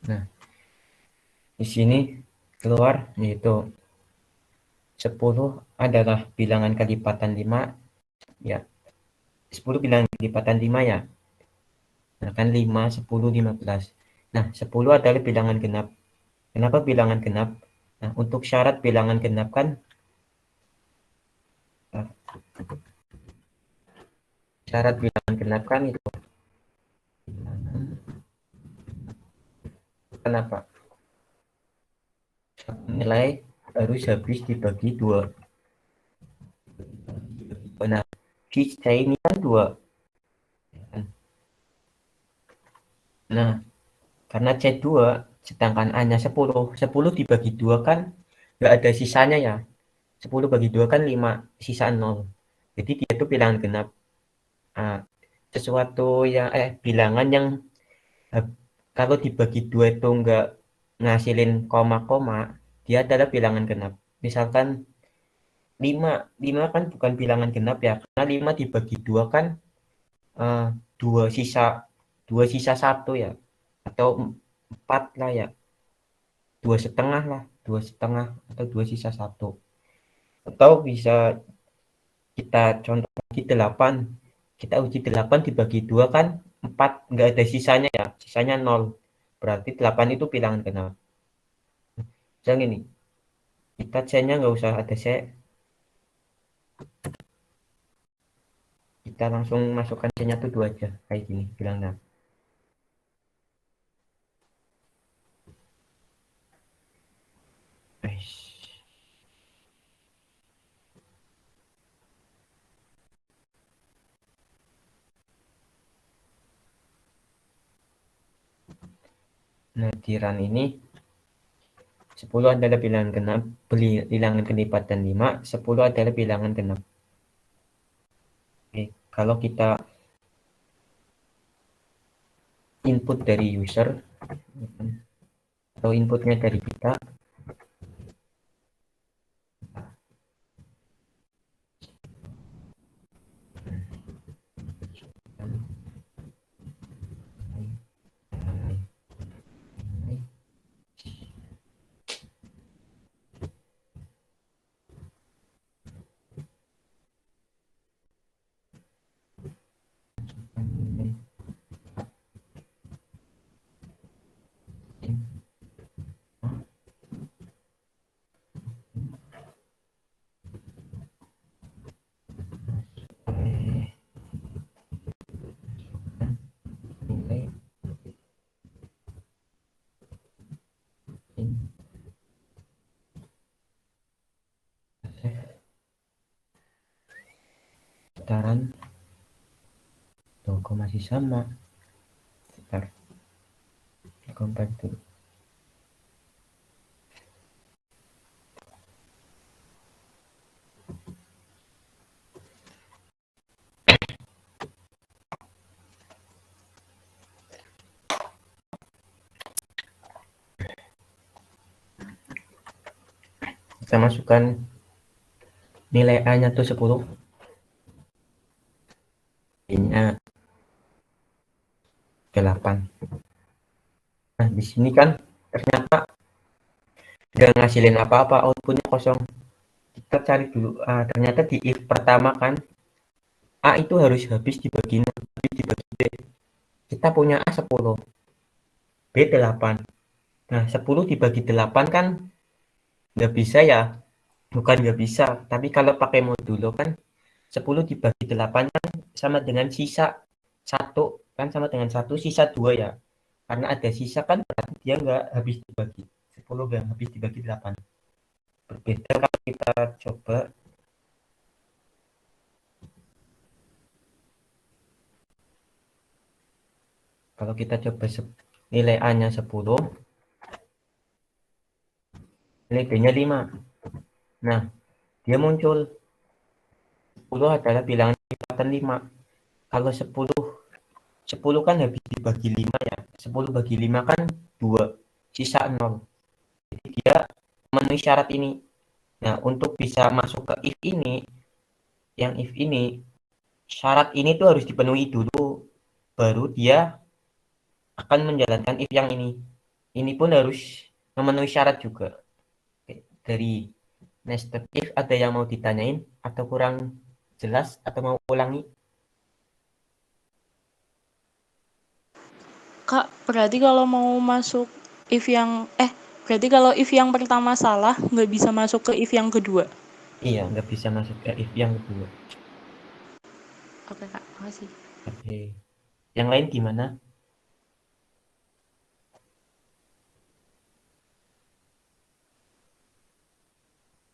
Speaker 1: Nah, di sini keluar yaitu 10 adalah bilangan kelipatan 5 ya. 10 bilangan kelipatan 5 ya. Nah, kan 5, 10, 15. Nah, 10 adalah bilangan genap. Kenapa bilangan genap? Nah, untuk syarat bilangan genap kan syarat bilangan genap kan itu kenapa? Nilai harus habis dibagi 2. Nah, si C ini kan 2. Nah, karena C2 sedangkan A-nya 10. 10 dibagi 2 kan nggak ada sisanya ya. 10 bagi 2 kan 5, sisa 0. Jadi dia itu bilangan genap. Nah, sesuatu yang bilangan yang kalau dibagi 2 itu nggak ngasilin koma-koma, dia adalah bilangan genap. Misalkan 5 kan bukan bilangan genap ya, karena 5 dibagi 2 kan 2 sisa 1 ya, atau 4 lah ya, 2,5 lah, 2,5 atau 2 sisa 1. Atau bisa kita contoh lagi 8, kita uji 8 dibagi 2 kan 4, nggak ada sisanya ya, sisanya 0, berarti 8 itu bilangan genap. Misalnya ini, kita C-nya nggak usah ada C, kita langsung masukkan C-nya tuh 2 aja, kayak gini, bilang genap. Nah, di run ini 10 adalah bilangan genap, bilangan kelipatan 5, 10 adalah bilangan genap. Oke, kalau kita input dari user atau inputnya dari kita, putaran logo masih sama. Sebentar, compare dulu. Kita masukkan nilai A-nya tuh 10, B-nya 8. Nah, di sini kan ternyata nggak ngasilin apa-apa, outputnya kosong. Kita cari dulu, ternyata di if pertama kan A itu harus habis dibagi 0, habis dibagi B. kita punya A 10, B 8. Nah, 10 dibagi 8 kan nggak bisa ya. Bukan nggak bisa, tapi kalau pakai modulo kan 10 dibagi 8 kan sama dengan sisa 1, kan sama dengan 1 sisa 2 ya. Karena ada sisa kan berarti dia nggak habis dibagi. 10 nggak habis dibagi 8. Berbeda kalau kita coba. Kalau kita coba nilai A-nya 10, nilai B-nya 5. Nah, dia muncul 10 adalah bilangan kekuatan 5. Kalau 10 kan habis dibagi 5 ya. 10 bagi 5 kan 2, sisa 0. Jadi dia memenuhi syarat ini. Nah, untuk bisa masuk ke if ini, yang if ini, syarat ini tuh harus dipenuhi dulu. Baru dia akan menjalankan if yang ini. Ini pun harus memenuhi syarat juga. Dari nested if ada yang mau ditanyain atau kurang jelas atau mau ulangi?
Speaker 5: Kak, berarti kalau mau masuk berarti kalau if yang pertama salah, nggak bisa masuk ke if yang kedua.
Speaker 1: Iya, nggak bisa masuk ke if yang kedua.
Speaker 5: Oke, Kak. Makasih.
Speaker 1: Oke. Yang lain gimana?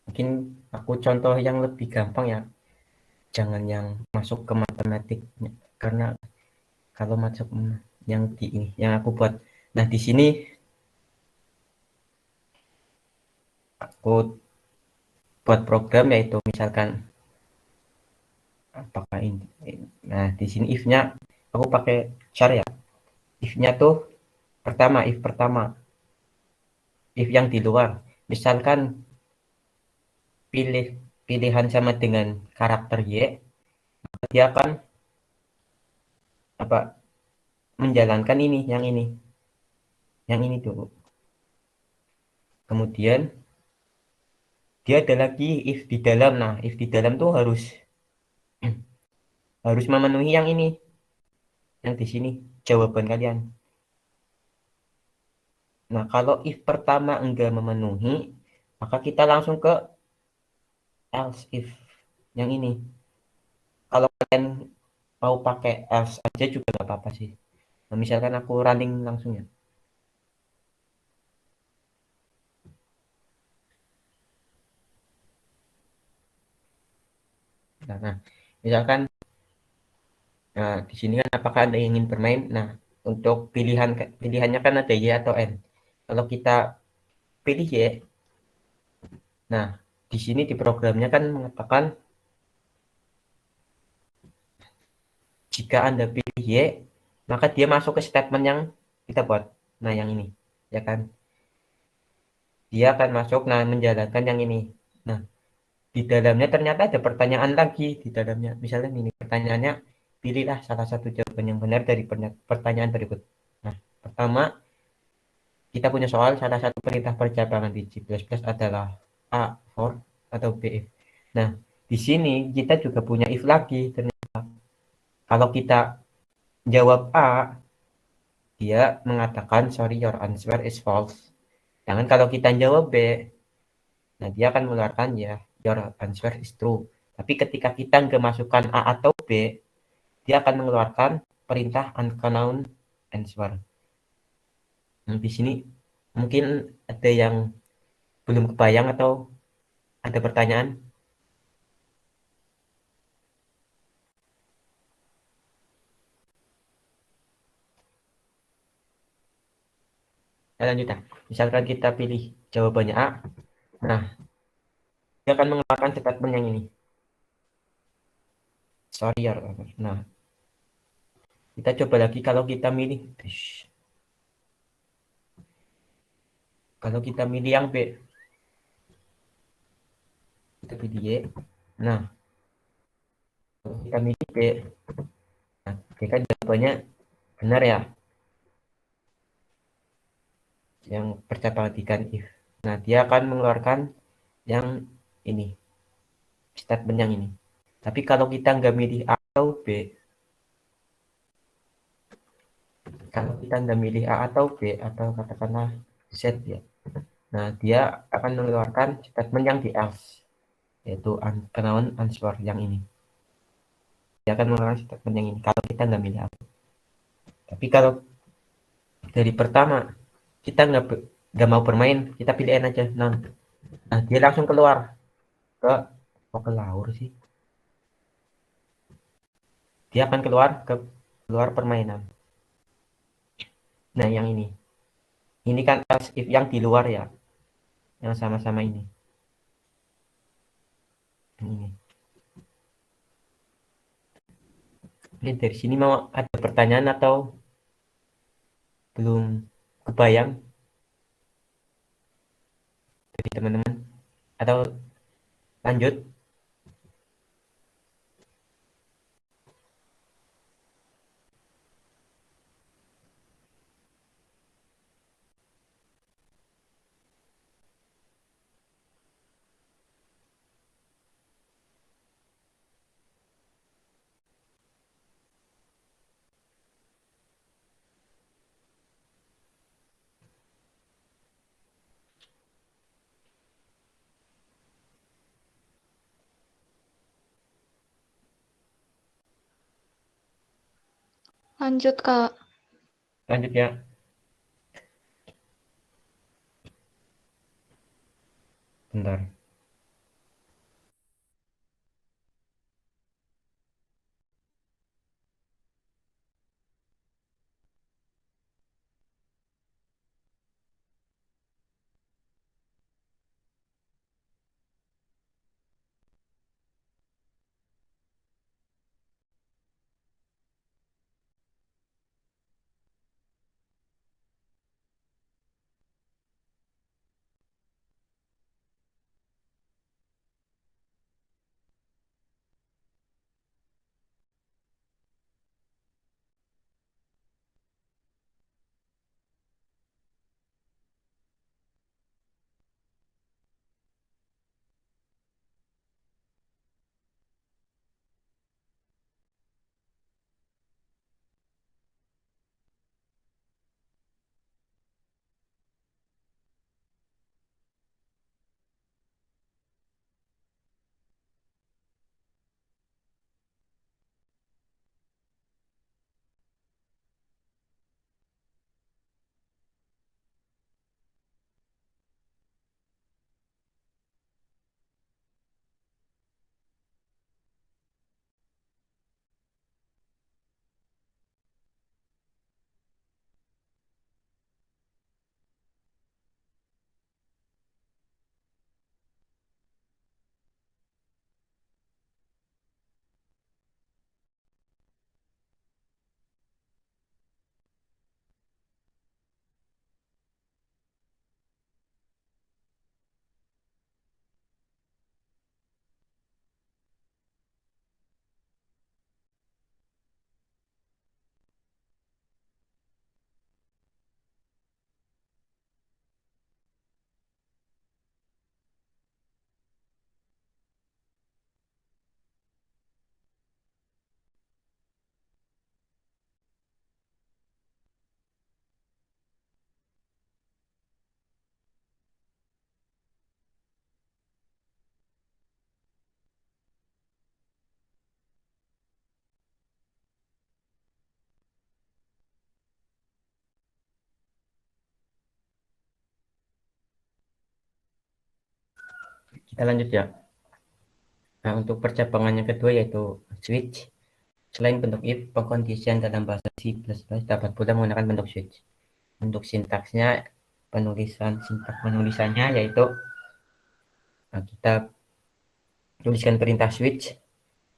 Speaker 1: Mungkin aku contoh yang lebih gampang ya. Jangan yang masuk ke matematik karena kalau masuk yang di ini yang aku buat. Nah, di sini aku buat program yaitu misalkan apakah ini. Nah, di sini if-nya aku pakai char ya. If-nya tuh if pertama. If yang di luar. Misalkan pilihan sama dengan karakter Y, dia akan apa menjalankan yang ini dulu. Kemudian dia ada lagi if di dalam. Nah, if di dalam tuh harus memenuhi yang ini, yang di sini jawaban kalian. Nah, kalau if pertama enggak memenuhi, maka kita langsung ke else if yang ini. Kalau kalian mau pakai else aja juga nggak apa-apa sih. Nah, misalkan aku running langsung ya. Nah, misalkan di sini kan apakah Anda ingin bermain? Nah, untuk pilihannya kan ada Y atau N. Kalau kita pilih Y, nah di sini di programnya kan mengatakan jika Anda pilih Y, maka dia masuk ke statement yang kita buat. Nah, yang ini, ya kan? Dia akan masuk, nah menjalankan yang ini. Nah, di dalamnya ternyata ada pertanyaan lagi di dalamnya. Misalnya ini pertanyaannya, pilihlah salah satu jawaban yang benar dari pertanyaan berikut. Nah, pertama, kita punya soal salah satu perintah percabangan di C++ adalah A for atau B if. Nah, di sini kita juga punya if lagi. Ternyata kalau kita jawab A, dia mengatakan sorry your answer is false. Jangan kalau kita jawab B, nah dia akan mengeluarkan ya your answer is true. Tapi ketika kita nggak masukkan A atau B, dia akan mengeluarkan perintah unknown answer. Nah, di sini mungkin ada yang belum kebayang atau ada pertanyaan? Lanjut ya. Misalkan kita pilih jawabannya A, nah dia akan mengeluarkan statement yang ini. Sorry ya. Nah, kita coba lagi kalau kita milih. Kalau kita milih yang B, kita pilih Y. Nah, kalau kita milih B, nah, dia kan jawabannya benar ya. Yang percabangan if. Nah, dia akan mengeluarkan yang ini. Statement yang ini. Tapi kalau kita nggak milih A atau B, kalau kita nggak milih A atau B atau katakanlah Z ya, nah dia akan mengeluarkan statement yang di else, yaitu unknown answer yang ini. Dia akan mengeluarkan statement yang ini kalau kita nggak milih A. Tapi kalau dari pertama kita nggak mau bermain, kita pilih N aja, non. Nah dia langsung keluar ke laur sih. Dia akan keluar permainan. Nah yang ini kan else if yang di luar ya, yang sama-sama ini. Ini. Jadi dari sini mau ada pertanyaan atau belum kebayang dari teman-teman, atau lanjut?
Speaker 4: Lanjut, Kak.
Speaker 1: Lanjut ya. Bentar. Kita lanjut ya. Nah, untuk percabangan yang kedua yaitu switch. Selain bentuk if, pengkondisian dalam bahasa C++ dapat pula menggunakan bentuk switch. Untuk sintaksnya, sintak penulisannya yaitu kita tuliskan perintah switch,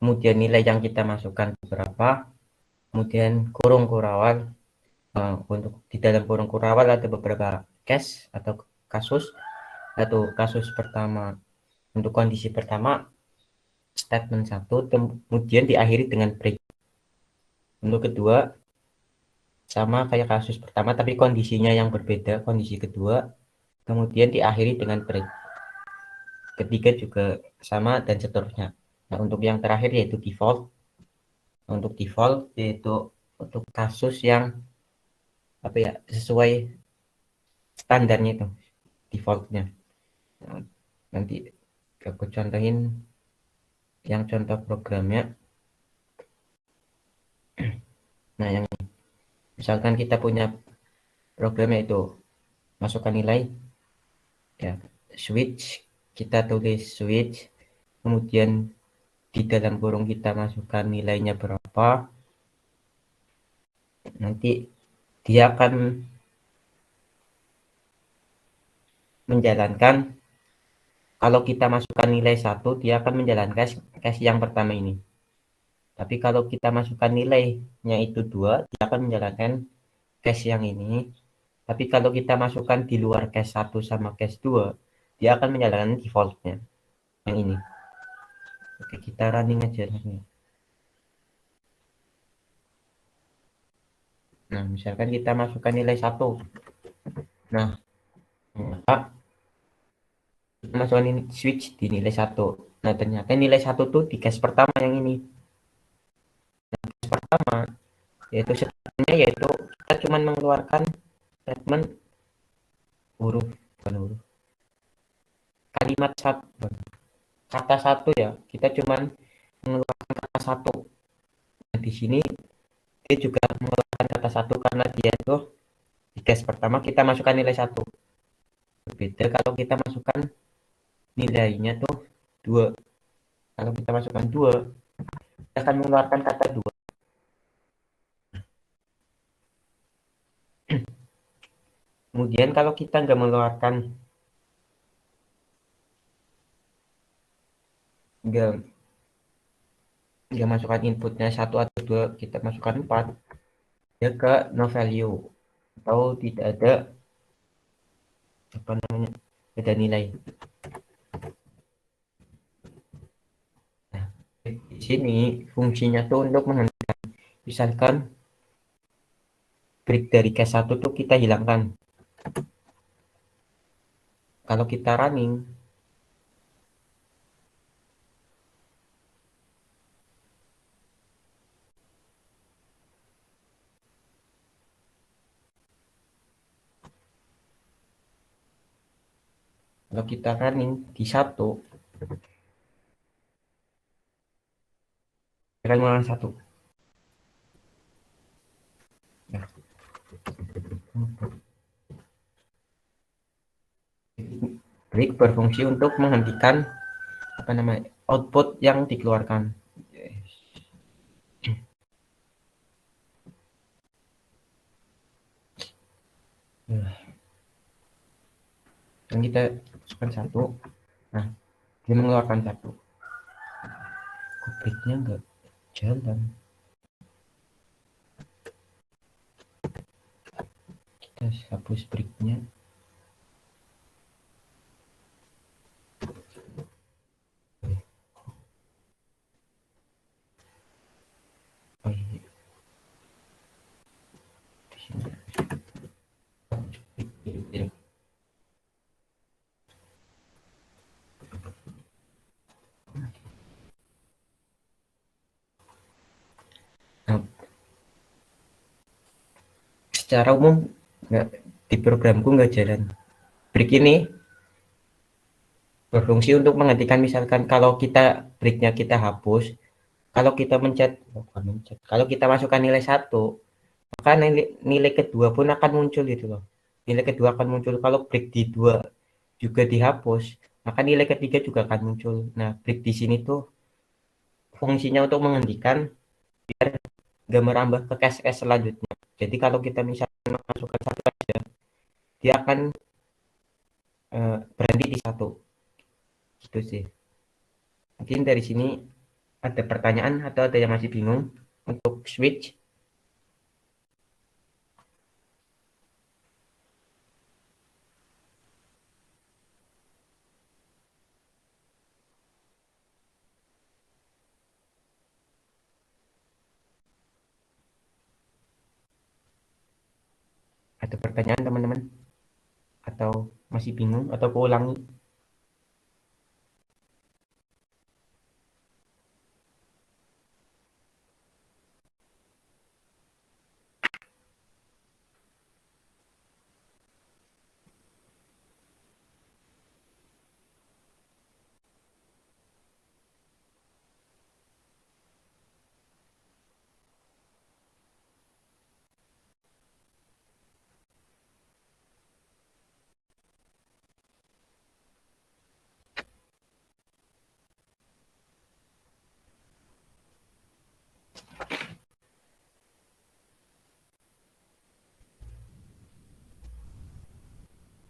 Speaker 1: kemudian nilai yang kita masukkan berapa, kemudian kurung kurawal. Untuk di dalam kurung kurawal ada beberapa case atau kasus. Atau kasus pertama, untuk kondisi pertama statement 1 kemudian diakhiri dengan break. Untuk kedua sama kayak kasus pertama tapi kondisinya yang berbeda, kondisi kedua kemudian diakhiri dengan break. Ketiga juga sama dan seterusnya. Nah, untuk yang terakhir yaitu default. Untuk default yaitu untuk kasus yang apa ya, sesuai standarnya itu, defaultnya. Nah, nanti aku contohin yang contoh programnya. Nah, yang misalkan kita punya programnya itu masukkan nilai, ya, switch, kita tulis switch, kemudian di dalam kurung kita masukkan nilainya berapa, nanti dia akan menjalankan, kalau kita masukkan nilai 1, dia akan menjalankan case yang pertama ini. Tapi kalau kita masukkan nilainya itu 2, dia akan menjalankan case yang ini. Tapi kalau kita masukkan di luar case 1 sama case 2, dia akan menjalankan defaultnya yang ini. Oke, kita running aja. Nah, misalkan kita masukkan nilai 1. Nah, maka kita masukkan ini, switch di nilai 1. Nah, ternyata nilai 1 tuh di case pertama yang ini. Case pertama, yaitu statementnya, yaitu kita cuma mengeluarkan statement huruf, bukan huruf, kalimat satu, kata satu ya. Kita cuma mengeluarkan kata satu. Nah, di sini dia juga mengeluarkan kata satu karena dia tuh di case pertama kita masukkan nilai 1. Berbeda kalau kita masukkan nilainya tuh 2. Kalau kita masukkan 2, kita akan mengeluarkan kata 2. Kemudian kalau kita nggak mengeluarkan, nggak masukkan inputnya 1 atau 2, kita masukkan 4, dia ke no value atau tidak ada, apa namanya, ada nilai. Nah, di sini fungsinya tuh untuk menghentikan, misalkan break dari case 1 tuh kita hilangkan. Kalau kita running, di 1, akan mengulang 1. Nah, break berfungsi untuk menghentikan, apa namanya, output yang dikeluarkan. Dan kita masukkan 1, nah dia mengeluarkan 1. Kok breaknya nggak jalan? Kita hapus breaknya. Oh iya. Di sini. Nah, secara umum nggak, di programku nggak jalan. Break ini berfungsi untuk menghentikan, misalkan kalau kita breaknya kita hapus, kalau kita kalau kita masukkan nilai 1, maka nilai kedua pun akan muncul gitu loh. Nilai kedua akan muncul. Kalau break di 2 juga dihapus, maka nilai ketiga juga akan muncul. Nah, break di sini tuh fungsinya untuk menghentikan biar nggak merambah ke case-case selanjutnya. Jadi kalau kita misalnya masukkan 1 aja, dia akan berhenti di 1. Gitu sih. Mungkin dari sini ada pertanyaan atau ada yang masih bingung untuk switch? Ada pertanyaan teman-teman? Atau masih bingung atau ulangi?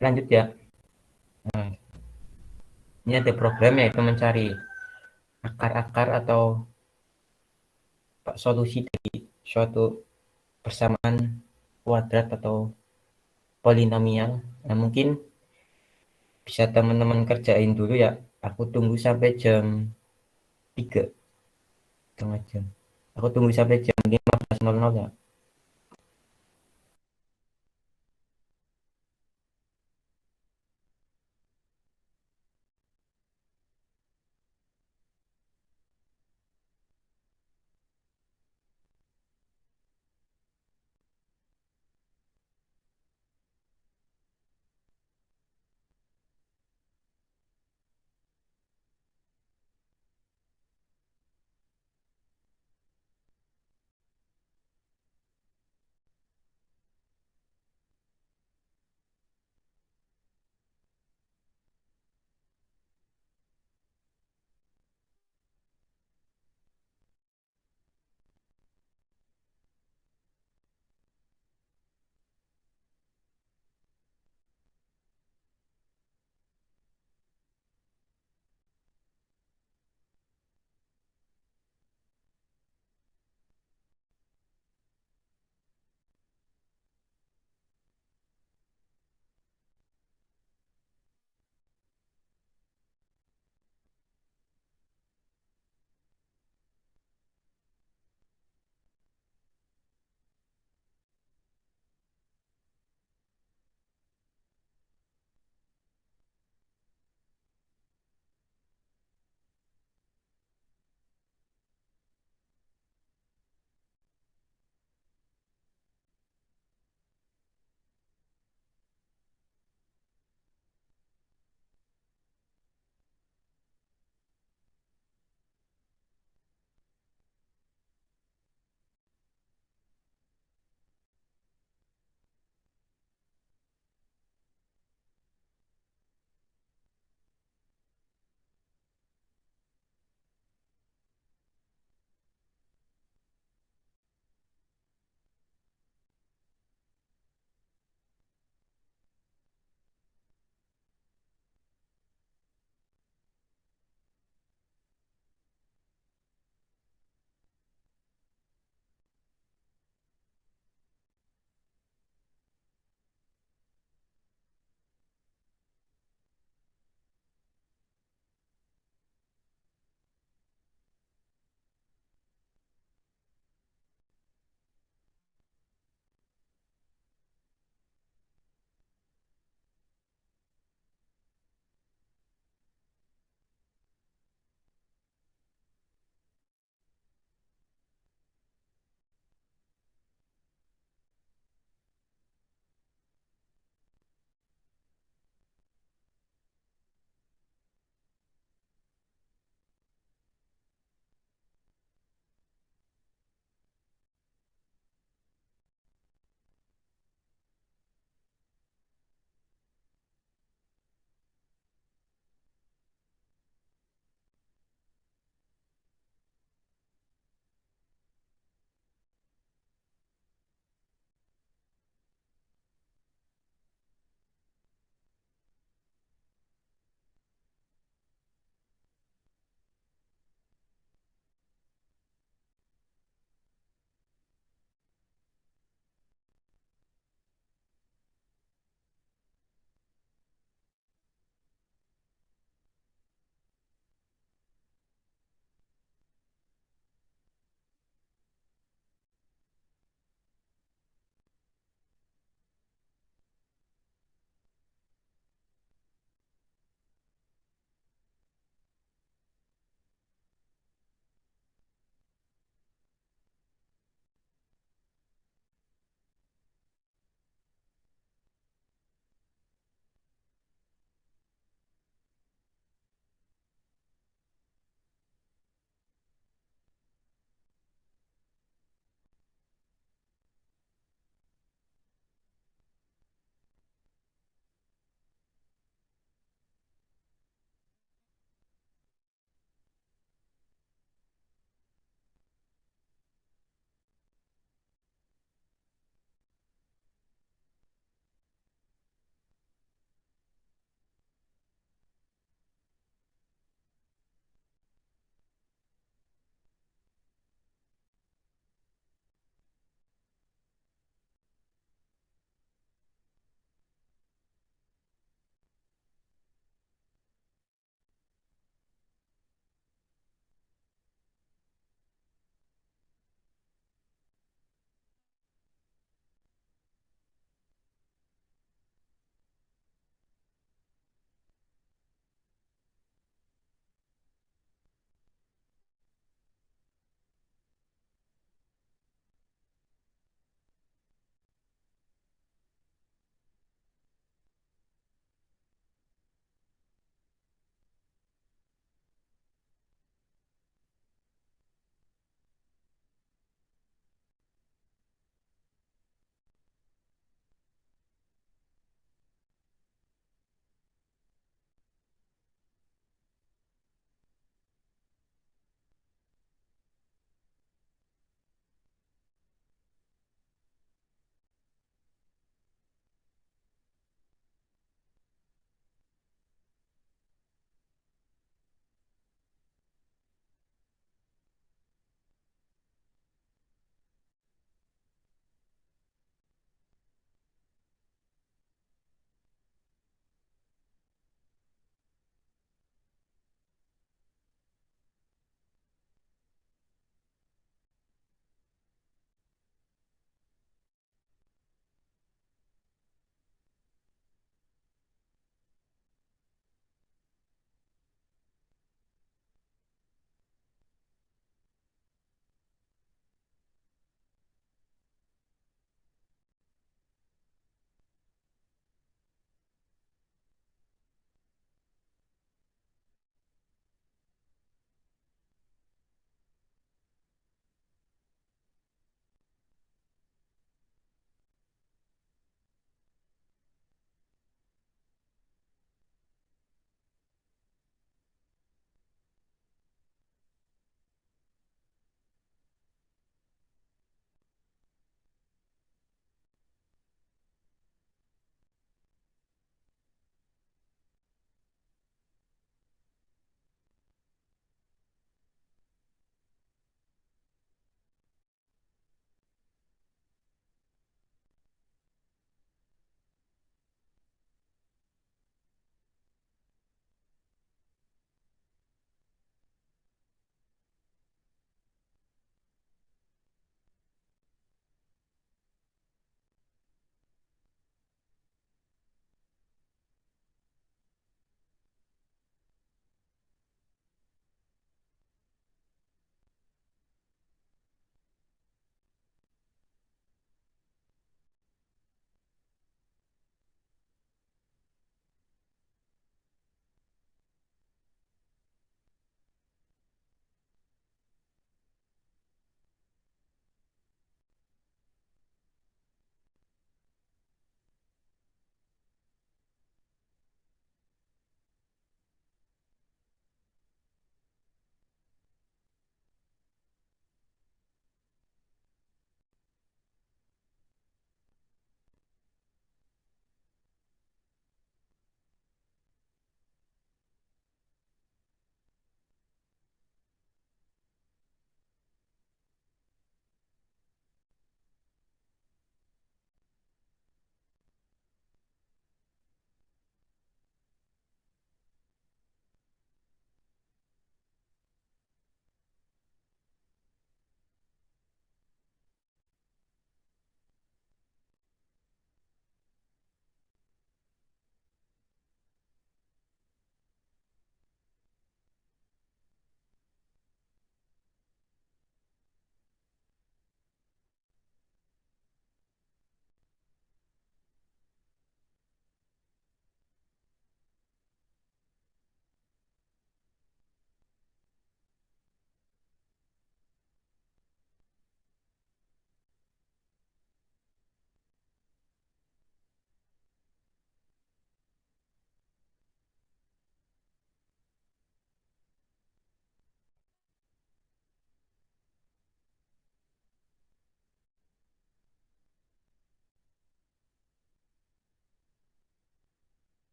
Speaker 1: Lanjut ya. Nah, ini ada program yaitu mencari akar-akar atau solusi dari suatu persamaan kuadrat atau polinomial. Nah, mungkin bisa teman-teman kerjain dulu ya. Aku tunggu sampai jam 3 setengah jam. Aku tunggu sampai jam 15.00 ya.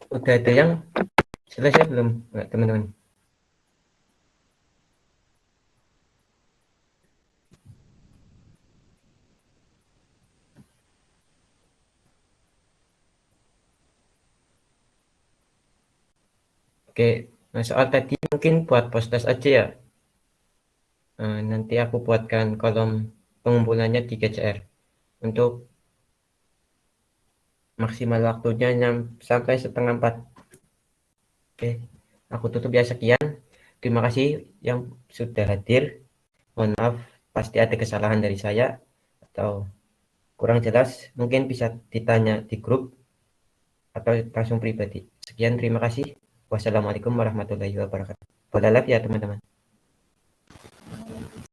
Speaker 1: Udah ada yang selesai belum, nggak, teman-teman? Oke, nah soal tadi mungkin buat post-test aja ya. Nanti aku buatkan kolom pengumpulannya di GCR untuk maksimal waktunya sampai 3:30. Oke, aku tutup ya, sekian. Terima kasih yang sudah hadir. Mohon maaf, pasti ada kesalahan dari saya atau kurang jelas. Mungkin bisa ditanya di grup atau langsung pribadi. Sekian, terima kasih. Wassalamualaikum warahmatullahi wabarakatuh. Boleh live ya, teman-teman.